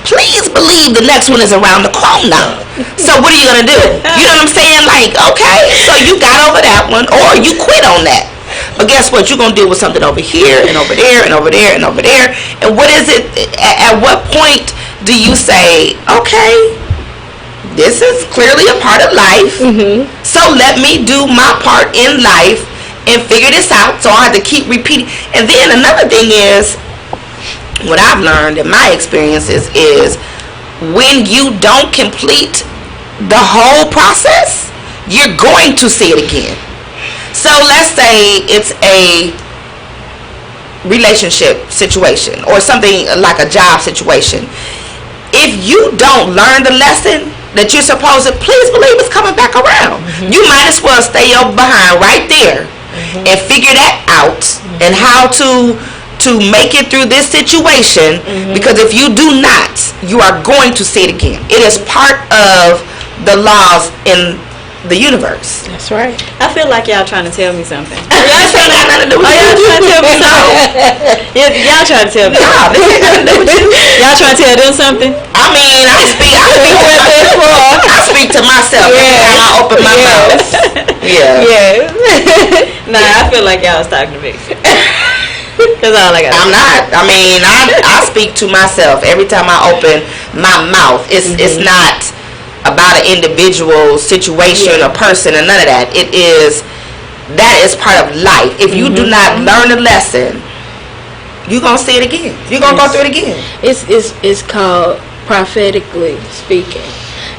please believe the next one is around the corner. So what are you going to do? You know what I'm saying? Like, okay, so you got over that one, or you quit on that. But guess what? You're going to deal with something over here and over there and over there and over there. And what is it? At what point do you say, okay, this is clearly a part of life, so let me do my part in life and figure this out, so I have to keep repeating. And then another thing is, what I've learned in my experiences is, when you don't complete the whole process, you're going to see it again. So let's say it's a relationship situation or something like a job situation. If you don't learn the lesson that you're supposed to, please believe it's coming back around. You might as well stay your behind right there and figure that out, and how to make it through this situation, because if you do not, you are going to see it again. It is part of the laws in the universe. That's right. I feel like y'all trying to tell me something. Y'all trying to tell me something? Y'all trying to tell me No, this ain't nothing to do with you. Y'all trying to tell them something? I mean, I speak to myself every time I open my mouth. Yeah. Nah, I feel like y'all was talking to me. That's all I got. I'm not. I mean, I speak to myself every time I open my mouth. It's not about an individual situation or person or none of that. That is part of life. If you do not learn a lesson, you're going to see it again. You're going to go through it again. It's called prophetically speaking.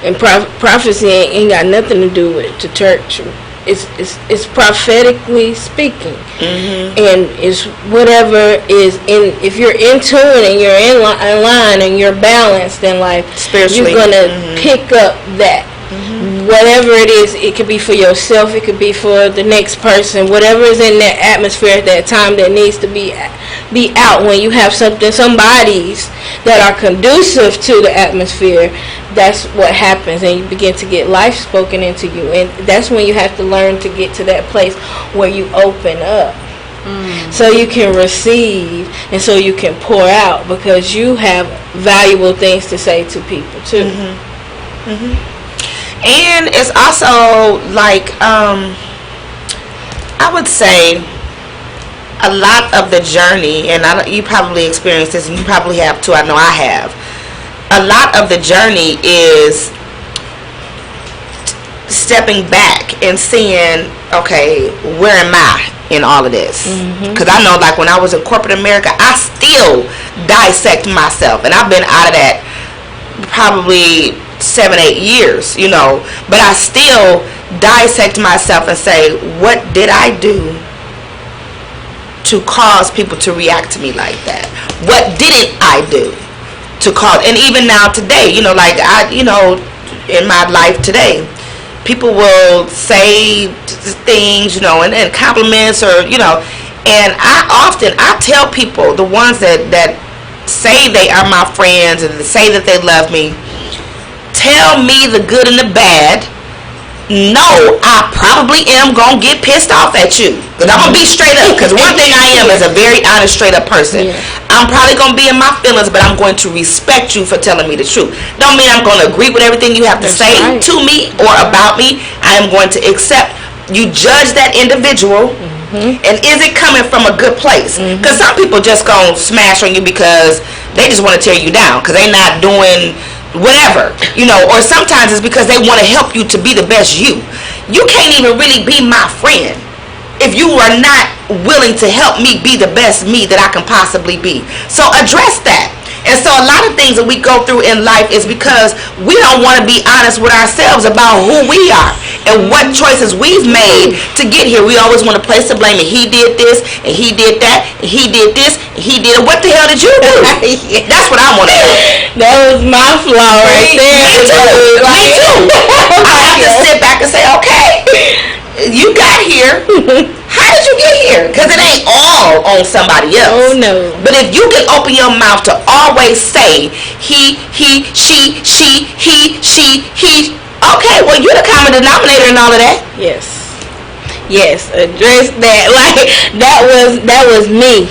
And prophecy ain't got nothing to do with the church. It's prophetically speaking, and it's whatever is in. If you're in tune and you're in line and you're balanced in life, spiritually, you're gonna pick up that. Whatever it is, it could be for yourself, it could be for the next person, whatever is in that atmosphere at that time that needs to be out. When you have somebody's that are conducive to the atmosphere, that's what happens, and you begin to get life spoken into you, and that's when you have to learn to get to that place where you open up, so you can receive and so you can pour out, because you have valuable things to say to people too. And it's also like, I would say, a lot of the journey, and you probably experienced this, and you probably have too, I know I have, a lot of the journey is stepping back and seeing, okay, where am I in all of this? Because I know, like, when I was in corporate America, I still dissect myself, and I've been out of that probably 7-8 years, but I still dissect myself and say, what did I do to cause people to react to me like that? What didn't I do to cause? And even now today, like in my life today, people will say things, and compliments, or and I tell people, the ones that say they are my friends and say that they love me, tell me the good and the bad. No, I probably am going to get pissed off at you. Because I'm going to be straight up. Because one thing I am is a very honest, straight up person. I'm probably going to be in my feelings, but I'm going to respect you for telling me the truth. Don't mean I'm going to agree with everything you have to say to me or about me. I am going to accept. You judge that individual. And is it coming from a good place? Because some people just going to smash on you because they just want to tear you down. Because they're not doing whatever, or sometimes it's because they want to help you to be the best you. You can't even really be my friend if you are not willing to help me be the best me that I can possibly be. So address that. And so a lot of things that we go through in life is because we don't want to be honest with ourselves about who we are and what choices we've made to get here. We always want to place the blame, and he did this, and he did that, and he did this, and he did it. What the hell did you do? That's what I want to know. That was my flaw right there. Me too. I have to sit back and say, okay, you got here. How did you get here? Because it ain't all on somebody else. Oh, no. But if you can open your mouth to always say he, she, okay, well, you're the common denominator in all of that. Yes, address that. Like, that was me.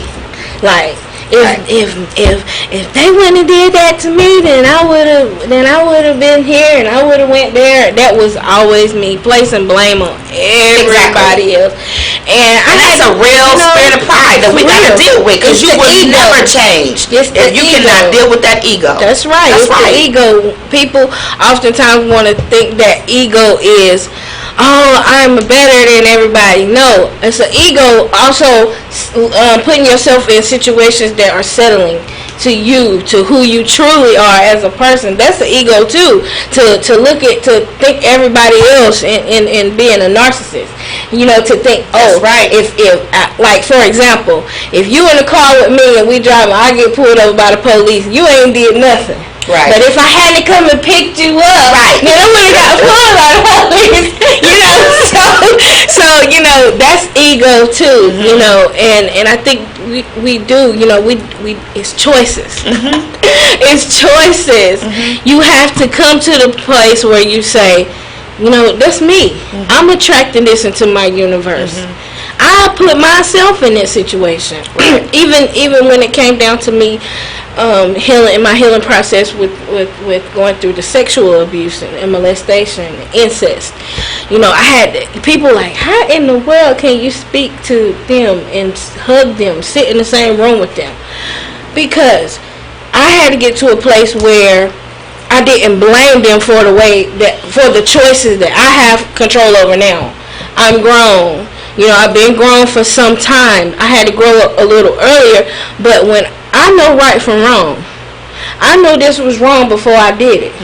Like, if they wouldn't have did that to me, then I would have been here and I would have went there. That was always me, placing blame on everybody else. And that's a real spirit of pride that we got to deal with, because you will never change if you cannot deal with that ego. That's right. It's the ego. People oftentimes want to think that ego is, oh, I'm better than everybody. No, it's an ego. Also, putting yourself in situations that are settling to you, to who you truly are as a person. That's the ego too. To think everybody else and being a narcissist. To think, oh, right. If like, for example, if you in the car with me and we driving, I get pulled over by the police, you ain't did nothing. Right. But if I hadn't come and picked you up, then I would have got pulled by the police. So that's ego too. And I think we do. We it's choices. It's choices. You have to come to the place where you say, that's me. I'm attracting this into my universe. I put myself in that situation. even when it came down to me healing, in my healing process with going through the sexual abuse and molestation and incest. I had people like, how in the world can you speak to them and hug them, sit in the same room with them? Because I had to get to a place where I didn't blame them for the choices that I have control over now. I'm grown. I've been grown for some time. I had to grow up a little earlier, but when I know right from wrong, I know this was wrong before I did it.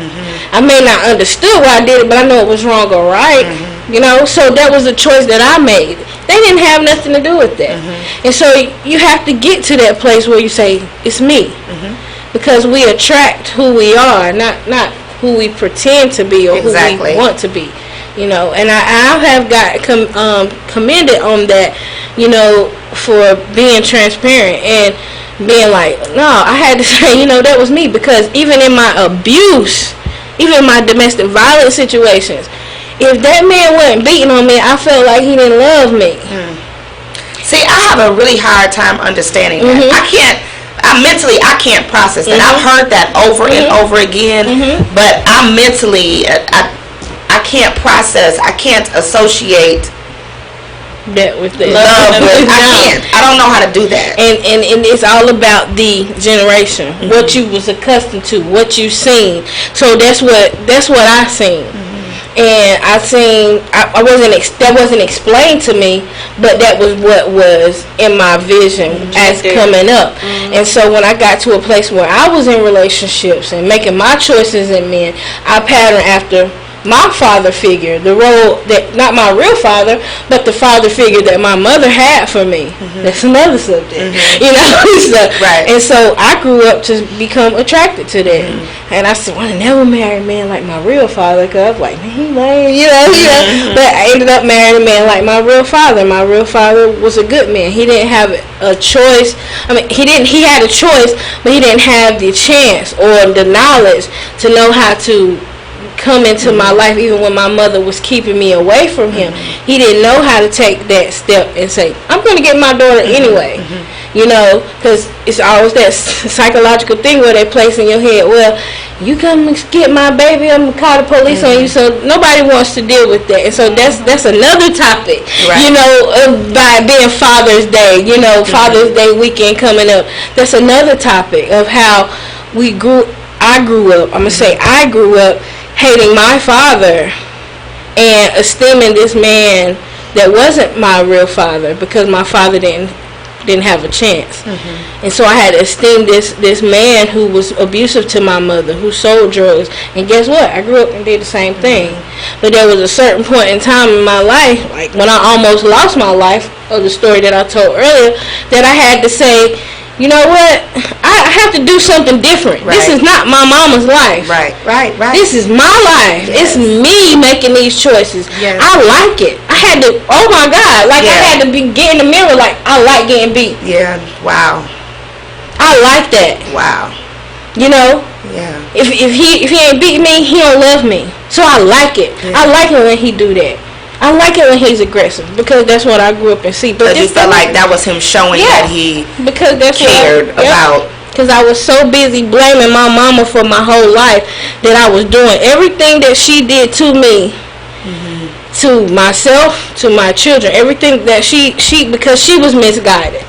I may not understood why I did it, but I know it was wrong or right. So that was a choice that I made. They didn't have nothing to do with that. And so you have to get to that place where you say, it's me. Because we attract who we are, not who we pretend to be or who we want to be. And I have got commended on that, for being transparent and being like, no, I had to say, that was me. Because even in my abuse, even in my domestic violence situations, if that man wasn't beating on me, I felt like he didn't love me. See, I have a really hard time understanding that. I can't process that. I've heard that over and over again, but I mentally, I can't process, I can't associate that with the love with, I don't know how to do that. And it's all about the generation, what you was accustomed to, what you seen. So that's what I seen. And I seen, that wasn't explained to me, but that was what was in my vision as coming up. And so when I got to a place where I was in relationships and making my choices in men, I patterned after my father figure, the role that, not my real father, but the father figure that my mother had for me. That's another subject. So, and so I grew up to become attracted to that. And I said, well, I never married a man like my real father, because I was like, man, he lame, But I ended up marrying a man like my real father. My real father was a good man. He didn't have a choice. I mean, he had a choice, but he didn't have the chance or the knowledge to know how to come into my life. Even when my mother was keeping me away from him, he didn't know how to take that step and say, I'm going to get my daughter anyway. Because it's always that psychological thing where they place in your head, well, you come get my baby, I'm going to call the police on you. So nobody wants to deal with that. And so that's another topic, by being Father's Day, Father's Day weekend coming up. That's another topic of how I grew up hating my father and esteeming this man that wasn't my real father, because my father didn't have a chance. And so I had to esteem this man who was abusive to my mother, who sold drugs. And guess what? I grew up and did the same thing. But there was a certain point in time in my life, like when I almost lost my life, of the story that I told earlier, that I had to say, you know what? I have to do something different. This is not my mama's life. Right. This is my life. It's me making these choices. I like it. I had to, oh my God, I had to be get in the mirror like, I like getting beat. Yeah, wow. I like that. Wow. Yeah. If he ain't beat me, he don't love me. So I like it. I like it when he do that. I like it when he's aggressive, because that's what I grew up and see. But you felt like that was him showing that he cared about. Because I was so busy blaming my mama for my whole life that I was doing everything that she did to me, to myself, to my children, everything that she because she was misguided.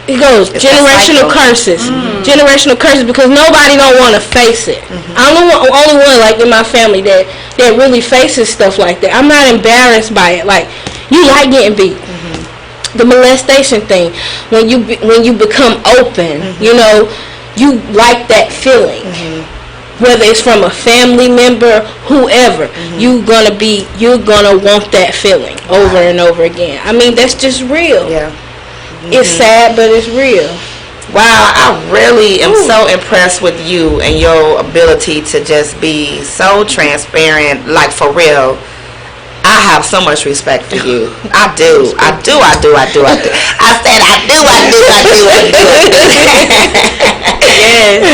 It goes generational curses, generational curses, because nobody don't want to face it. I'm the only one like in my family that really faces stuff like that. I'm not embarrassed by it. Like, you like getting beat. The molestation thing, when you become open, you like that feeling. Whether it's from a family member, whoever, you're gonna want that feeling over and over again. I mean, that's just real. It's sad, but it's real. Wow, I really am so impressed with you and your ability to just be so transparent, like for real. I have so much respect for you. I do. I said Yes.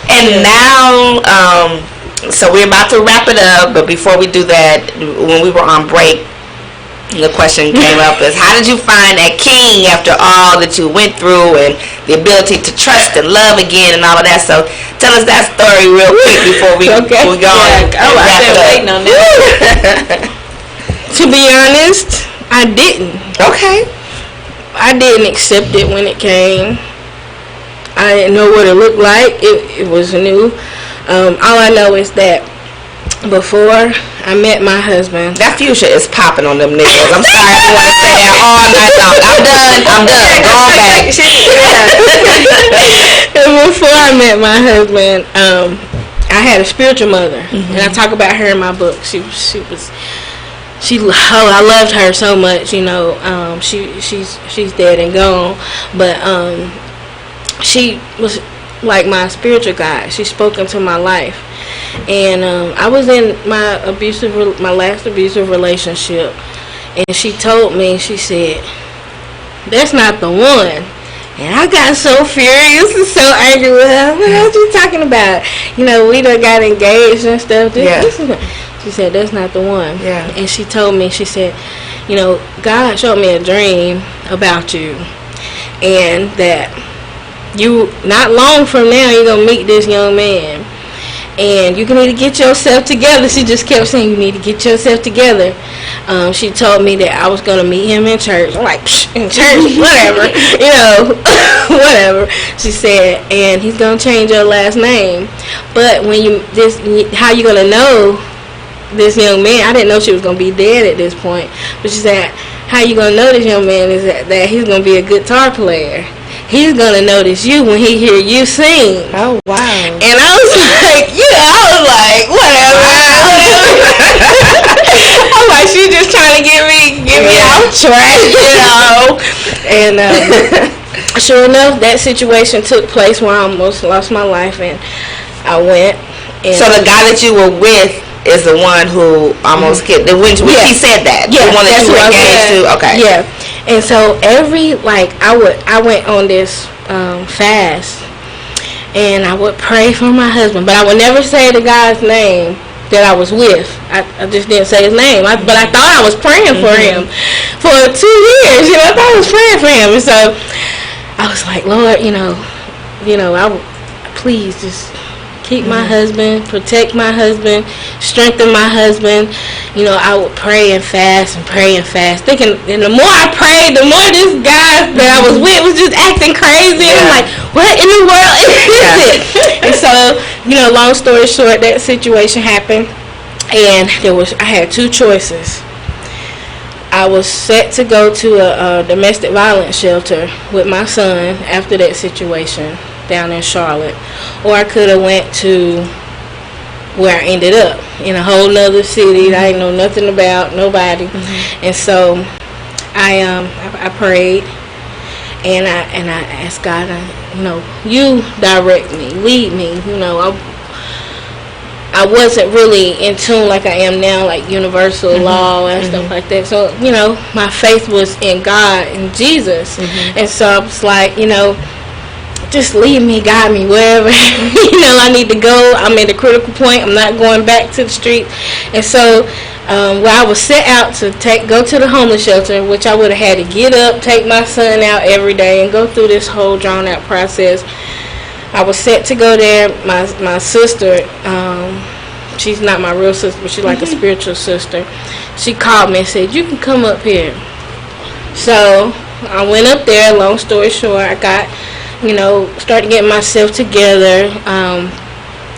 And now, so we're about to wrap it up, but before we do that, when we were on break, the question came up is, how did you find that king after all that you went through and the ability to trust and love again and all of that? So tell us that story real quick before we go on. I've been waiting on that. To be honest, I didn't. Okay. I didn't accept it when it came. I didn't know what it looked like. It was new. All I know is that before I met my husband, That fuchsia is popping on them niggas. I'm sorry, I want to say that all night long. I'm done. Go on back. before I met my husband, I had a spiritual mother, and I talk about her in my book. I loved her so much, you know. She's dead and gone, but she was like my spiritual guide. She spoke into my life, and I was in my last abusive relationship, and she told me, she said, "That's not the one." And I got so furious and so angry with her. What are you talking about? You know, we done got engaged and stuff. She said, "That's not the one." Yeah. And she told me, she said, "You know, God showed me a dream about you, and that you, not long from now, you're going to meet this young man. And you need to get yourself together." She just kept saying, "You need to get yourself together." She told me that I was going to meet him in church. I'm like, in church, whatever, you know, whatever. She said, "And he's going to change your last name. But how you going to know this young man?" I didn't know she was going to be dead at this point. But she said, "How you going to know this young man is that he's going to be a guitar player. He's going to notice you when he hear you sing." Oh, wow. And I was like, whatever. I'm like, she just trying to get me off track, you know. And sure enough, that situation took place where I almost lost my life, and I went. And So the guy that you were with is the one who almost killed. When he said that, the one that you were engaged to. Okay. Yeah. And so I went on this fast, and I would pray for my husband, but I would never say the guy's name that I was with. I just didn't say his name. But I thought I was praying for him for 2 years. You know, I thought I was praying for him, and so I was like, "Lord, please just keep my husband, protect my husband, strengthen my husband." You know, I would pray and fast, thinking, and the more I prayed, the more this guy that I was with was just acting crazy. And I'm like, what in the world is it? And so, long story short, that situation happened, and I had two choices. I was set to go to a domestic violence shelter with my son after that situation down in Charlotte, or I could have went to where I ended up, in a whole nother city that I didn't know nothing about, nobody. And so I prayed, and I asked God, you direct me, lead me. I wasn't really in tune like I am now, like universal law and stuff like that. So, my faith was in God and Jesus. And so I was like, just lead me, guide me, wherever, I need to go. I'm at a critical point. I'm not going back to the street. And so, I was set out to go to the homeless shelter, which I would have had to get up, take my son out every day, and go through this whole drawn-out process. I was set to go there. My sister, she's not my real sister, but she's like a spiritual sister. She called me and said, "You can come up here." So I went up there. Long story short, I got, started getting myself together.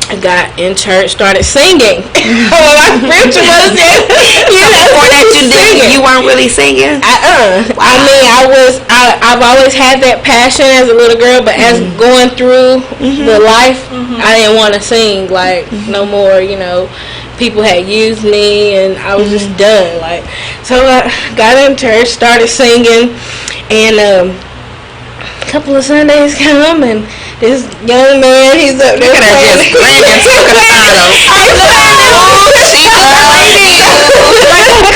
I got in church, started singing. My spiritual mother said, Before that you weren't really singing? Wow. I mean, I've always had that passion as a little girl, but as going through the life, I didn't want to sing, no more, people had used me, and I was just done, so I got in church, started singing, and a couple of Sundays come, and this young man, he's up there just Brandon talking about him.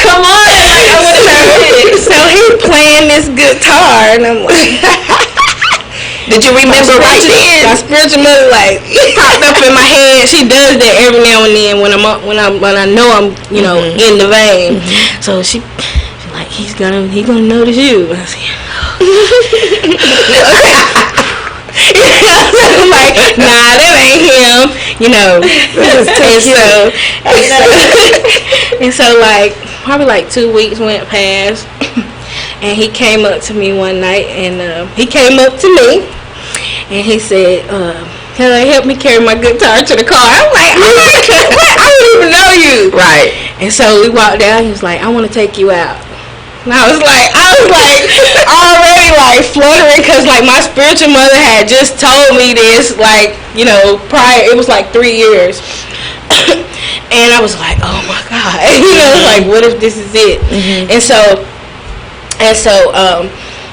Come on, I would have heard it. So he's playing this guitar, and I'm like, did you remember right then? My spiritual mother popped up in my head. She does that every now and then when I know I'm in the vein. So she like, he's gonna notice you. And I said, I'm like, nah, that ain't him, and so probably 2 weeks went past, and he came up to me one night, and he came up to me, and he said, He like, help me carry my guitar to the car. I'm like, oh my God, what? I don't even know you. Right. And so we walked down. He was like, I want to take you out. And I was like, already like fluttering because like my spiritual mother had just told me this, like, you know, prior. It was like 3 years. And I was like, oh my God, you know, like, what if this is it? And so,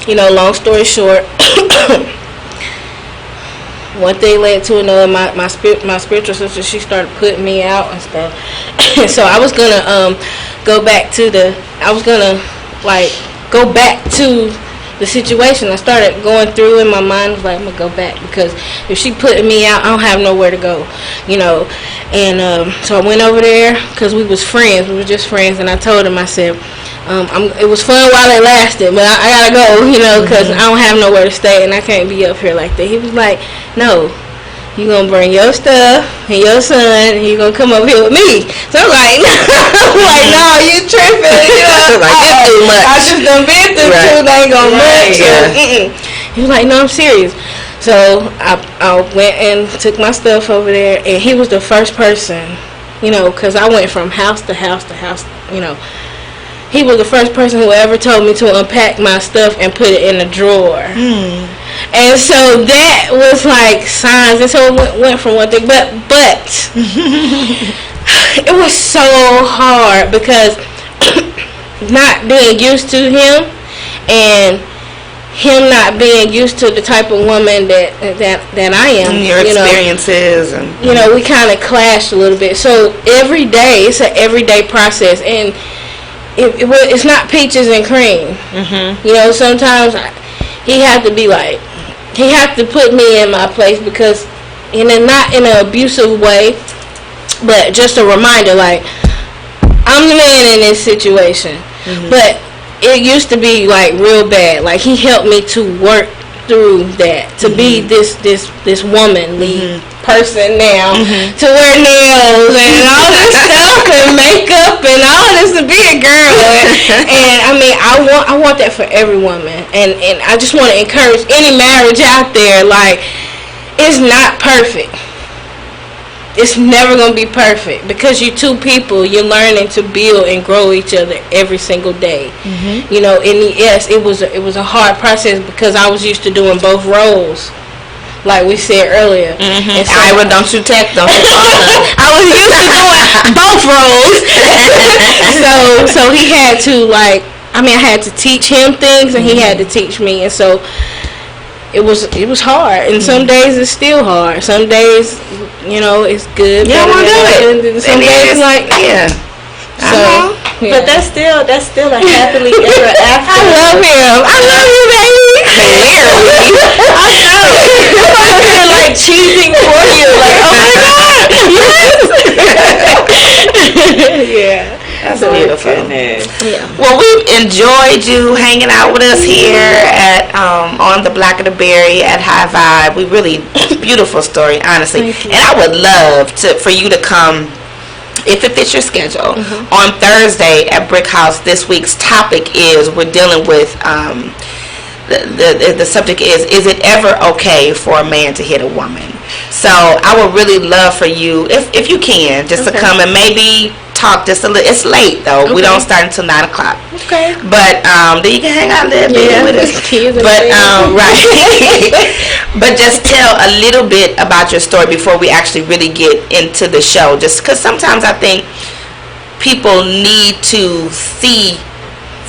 you know, long story short, one thing led to another. My spiritual sister, she started putting me out and stuff. And so I was gonna go back to the situation. I started going through in my mind. I was like, I'm gonna go back because if she putting me out, I don't have nowhere to go, you know. And so I went over there because we was friends. We were just friends. And I told him, I said, it was fun while it lasted, but I gotta go, you know, because I don't have nowhere to stay and I can't be up here like that. He was like, no, you gonna bring your stuff and your son and you gonna come up here with me. So I'm like, no, you tripping, you know. Like, it's too much. I just done been through two, they ain't gonna match. He was like, no, I'm serious. So I went and took my stuff over there, and he was the first person, you know, because I went from house to house to house, you know. He was the first person who ever told me to unpack my stuff and put it in a drawer. And so that was like signs. And so it went from one thing. But it was so hard because not being used to him and him not being used to the type of woman that I am. Your experiences. And, you know, we kind of clashed a little bit. So every day, it's an everyday process. And it's not peaches and cream. You know, sometimes he had to be like, he had to put me in my place because, not in an abusive way, but just a reminder, like, I'm the man in this situation. But it used to be like real bad. Like, he helped me to work through that, to be this womanly person now, to wear nails and all this stuff and makeup and all this to be a girl. And I mean, I want that for every woman, and I just want to encourage any marriage out there. Like, it's not perfect. It's never going to be perfect because you two people, you're learning to build and grow each other every single day. You know, and yes, it was a hard process because I was used to doing both roles, like we said earlier. And so, Ira, don't you text them. I was used to doing both roles. so he had to, like, I mean, I had to teach him things and he had to teach me, and so it was hard. And some days it's still hard. Some days, you know, it's good. Yeah, I want to do it. And some days it's like, yeah. So, yeah. But that's still a happily ever after. I love him. I love you, baby. Clearly. I know. I'm over here like cheesing for you, like, oh my God, yes. Yeah. That's beautiful. Yeah. Well, we've enjoyed you hanging out with us here at on the Blaquer The Berry at High Vibe. We really beautiful story, honestly. Thank you. And I would love for you to come, if it fits your schedule, on Thursday at Brick House. This week's topic is we're dealing with the subject is it ever okay for a man to hit a woman? So I would really love for you, if you can, just to come and maybe talk just a little. It's late though. We don't start until 9 o'clock. Okay. But then you can hang out a little bit with us. But right. But just tell a little bit about your story before we actually really get into the show. Just because sometimes I think people need to see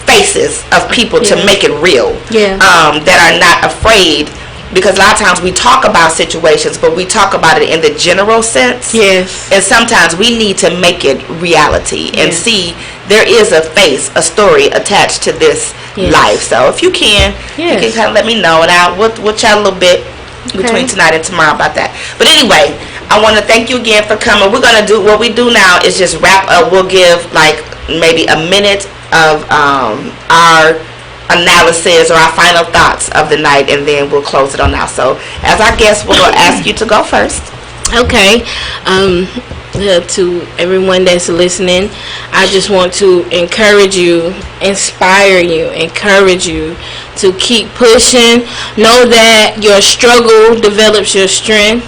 faces of people to make it real. Yeah. That are not afraid. Because a lot of times we talk about situations, but we talk about it in the general sense. Yes. And sometimes we need to make it reality and see there is a face, a story attached to this life. So if you can, you can kind of let me know, and we'll chat a little bit between tonight and tomorrow about that. But anyway, I want to thank you again for coming. We're going to do what we do now is just wrap up. We'll give like maybe a minute of our analysis or our final thoughts of the night, and then we'll close it on now. So as our guest, we'll ask you to go first. Okay. To everyone that's listening, I just want to encourage you, inspire you, encourage you to keep pushing. Know that your struggle develops your strength.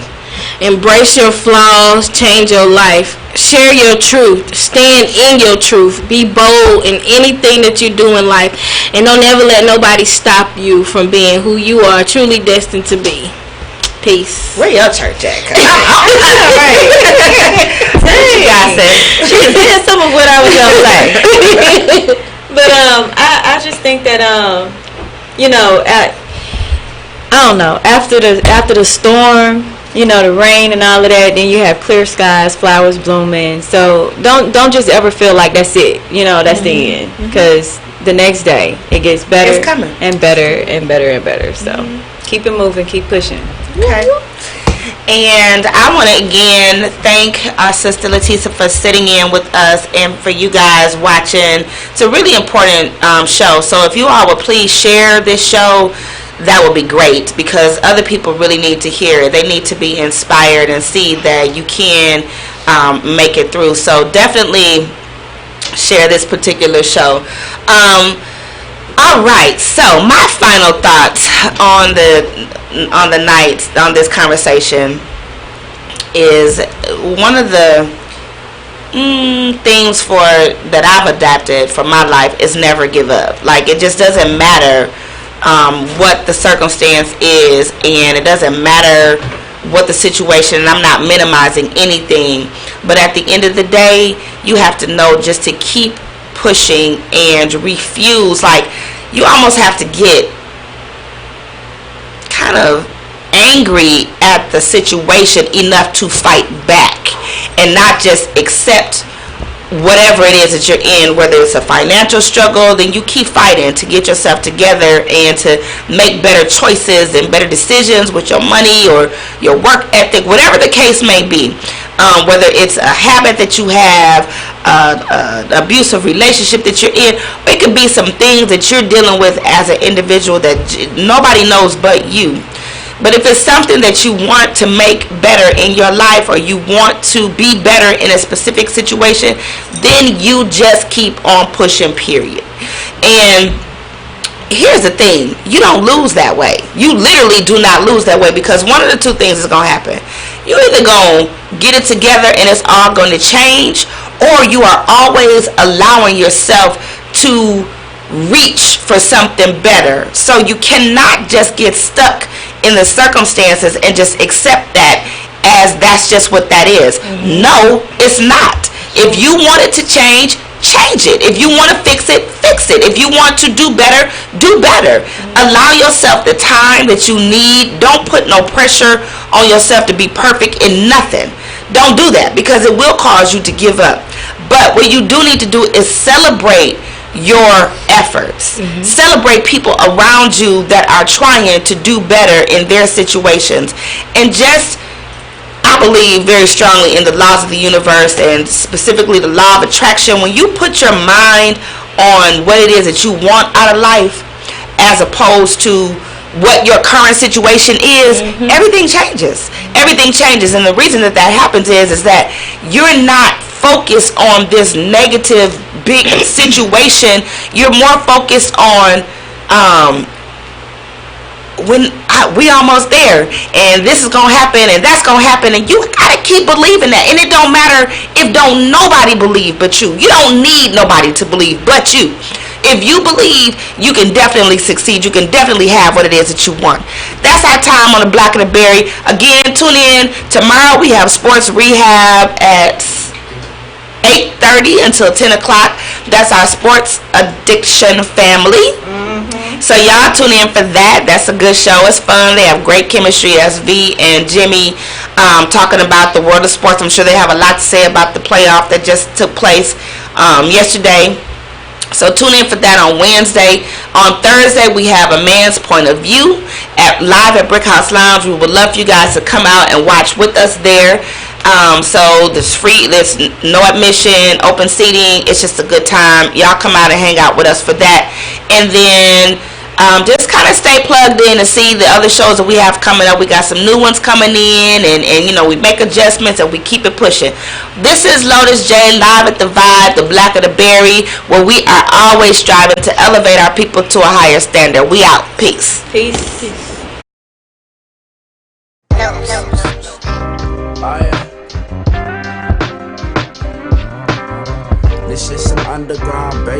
Embrace your flaws, change your life. Share your truth. Stand in your truth. Be bold in anything that you do in life. And don't ever let nobody stop you from being who you are truly destined to be. Peace. Where your church at? Right. She said some of what I was going to say. But I just think that I don't know, after the storm, the rain and all of that, then you have clear skies, flowers blooming. So don't just ever feel like that's it. That's the end, because the next day it gets better. It's coming. And better and better and better. So keep it moving, keep pushing. Okay. And I want to again thank our sister Leticia for sitting in with us and for you guys watching. It's a really important show. So if you all would please share this show, that would be great, because other people really need to hear it. They need to be inspired and see that you can make it through. So definitely share this particular show. All right, so my final thoughts on this conversation is one of the things that I've adapted for my life is never give up. Like, it just doesn't matter what the circumstance is, and it doesn't matter what the situation, and I'm not minimizing anything, but at the end of the day, you have to know just to keep pushing and refuse. Like, you almost have to get kind of angry at the situation enough to fight back and not just accept whatever it is that you're in. Whether it's a financial struggle, then you keep fighting to get yourself together and to make better choices and better decisions with your money or your work ethic, whatever the case may be. Whether it's a habit that you have, an abusive relationship that you're in, or it could be some things that you're dealing with as an individual that nobody knows but you. But if it's something that you want to make better in your life, or you want to be better in a specific situation, then you just keep on pushing, period. And here's the thing, you don't lose that way. You literally do not lose that way, because one of the two things is going to happen. You either going to get it together and it's all going to change, or you are always allowing yourself to reach for something better. So you cannot just get stuck in the circumstances and just accept that as that's just what that is. No, it's not. If you want it to change, change it. If you want to fix it, fix it. If you want to do better, do better. Allow yourself the time that you need. Don't put no pressure on yourself to be perfect in nothing. Don't do that, because it will cause you to give up. But what you do need to do is celebrate your efforts. Celebrate people around you that are trying to do better in their situations. And just, I believe very strongly in the laws of the universe, and specifically the law of attraction. When you put your mind on what it is that you want out of life, as opposed to what your current situation is, everything changes. Everything changes. And the reason that happens is that you're not focused on this negative big situation. You're more focused on we almost there, and this is gonna happen, and that's gonna happen, and you gotta keep believing that. And it don't matter if don't nobody believe but you. You don't need nobody to believe but you. If you believe, you can definitely succeed. You can definitely have what it is that you want. That's our time on the Blaquer The Berry. Again, tune in tomorrow. We have sports rehab at 8:30 until 10 o'clock. That's our sports addiction family. So y'all tune in for that. That's a good show. It's fun. They have great chemistry. SV and Jimmy talking about the world of sports. I'm sure they have a lot to say about the playoff that just took place yesterday. So tune in for that on Wednesday. On Thursday, we have A Man's Point of View live at Brick House Lounge. We would love for you guys to come out and watch with us there. So there's free, there's no admission, open seating. It's just a good time. Y'all come out and hang out with us for that. And then just kind of stay plugged in and see the other shows that we have coming up. We got some new ones coming in, and you know, we make adjustments and we keep it pushing. This is Lotus J live at the Vibe, the Blaquer The Berry, where we are always striving to elevate our people to a higher standard. We out. Peace. Peace. No.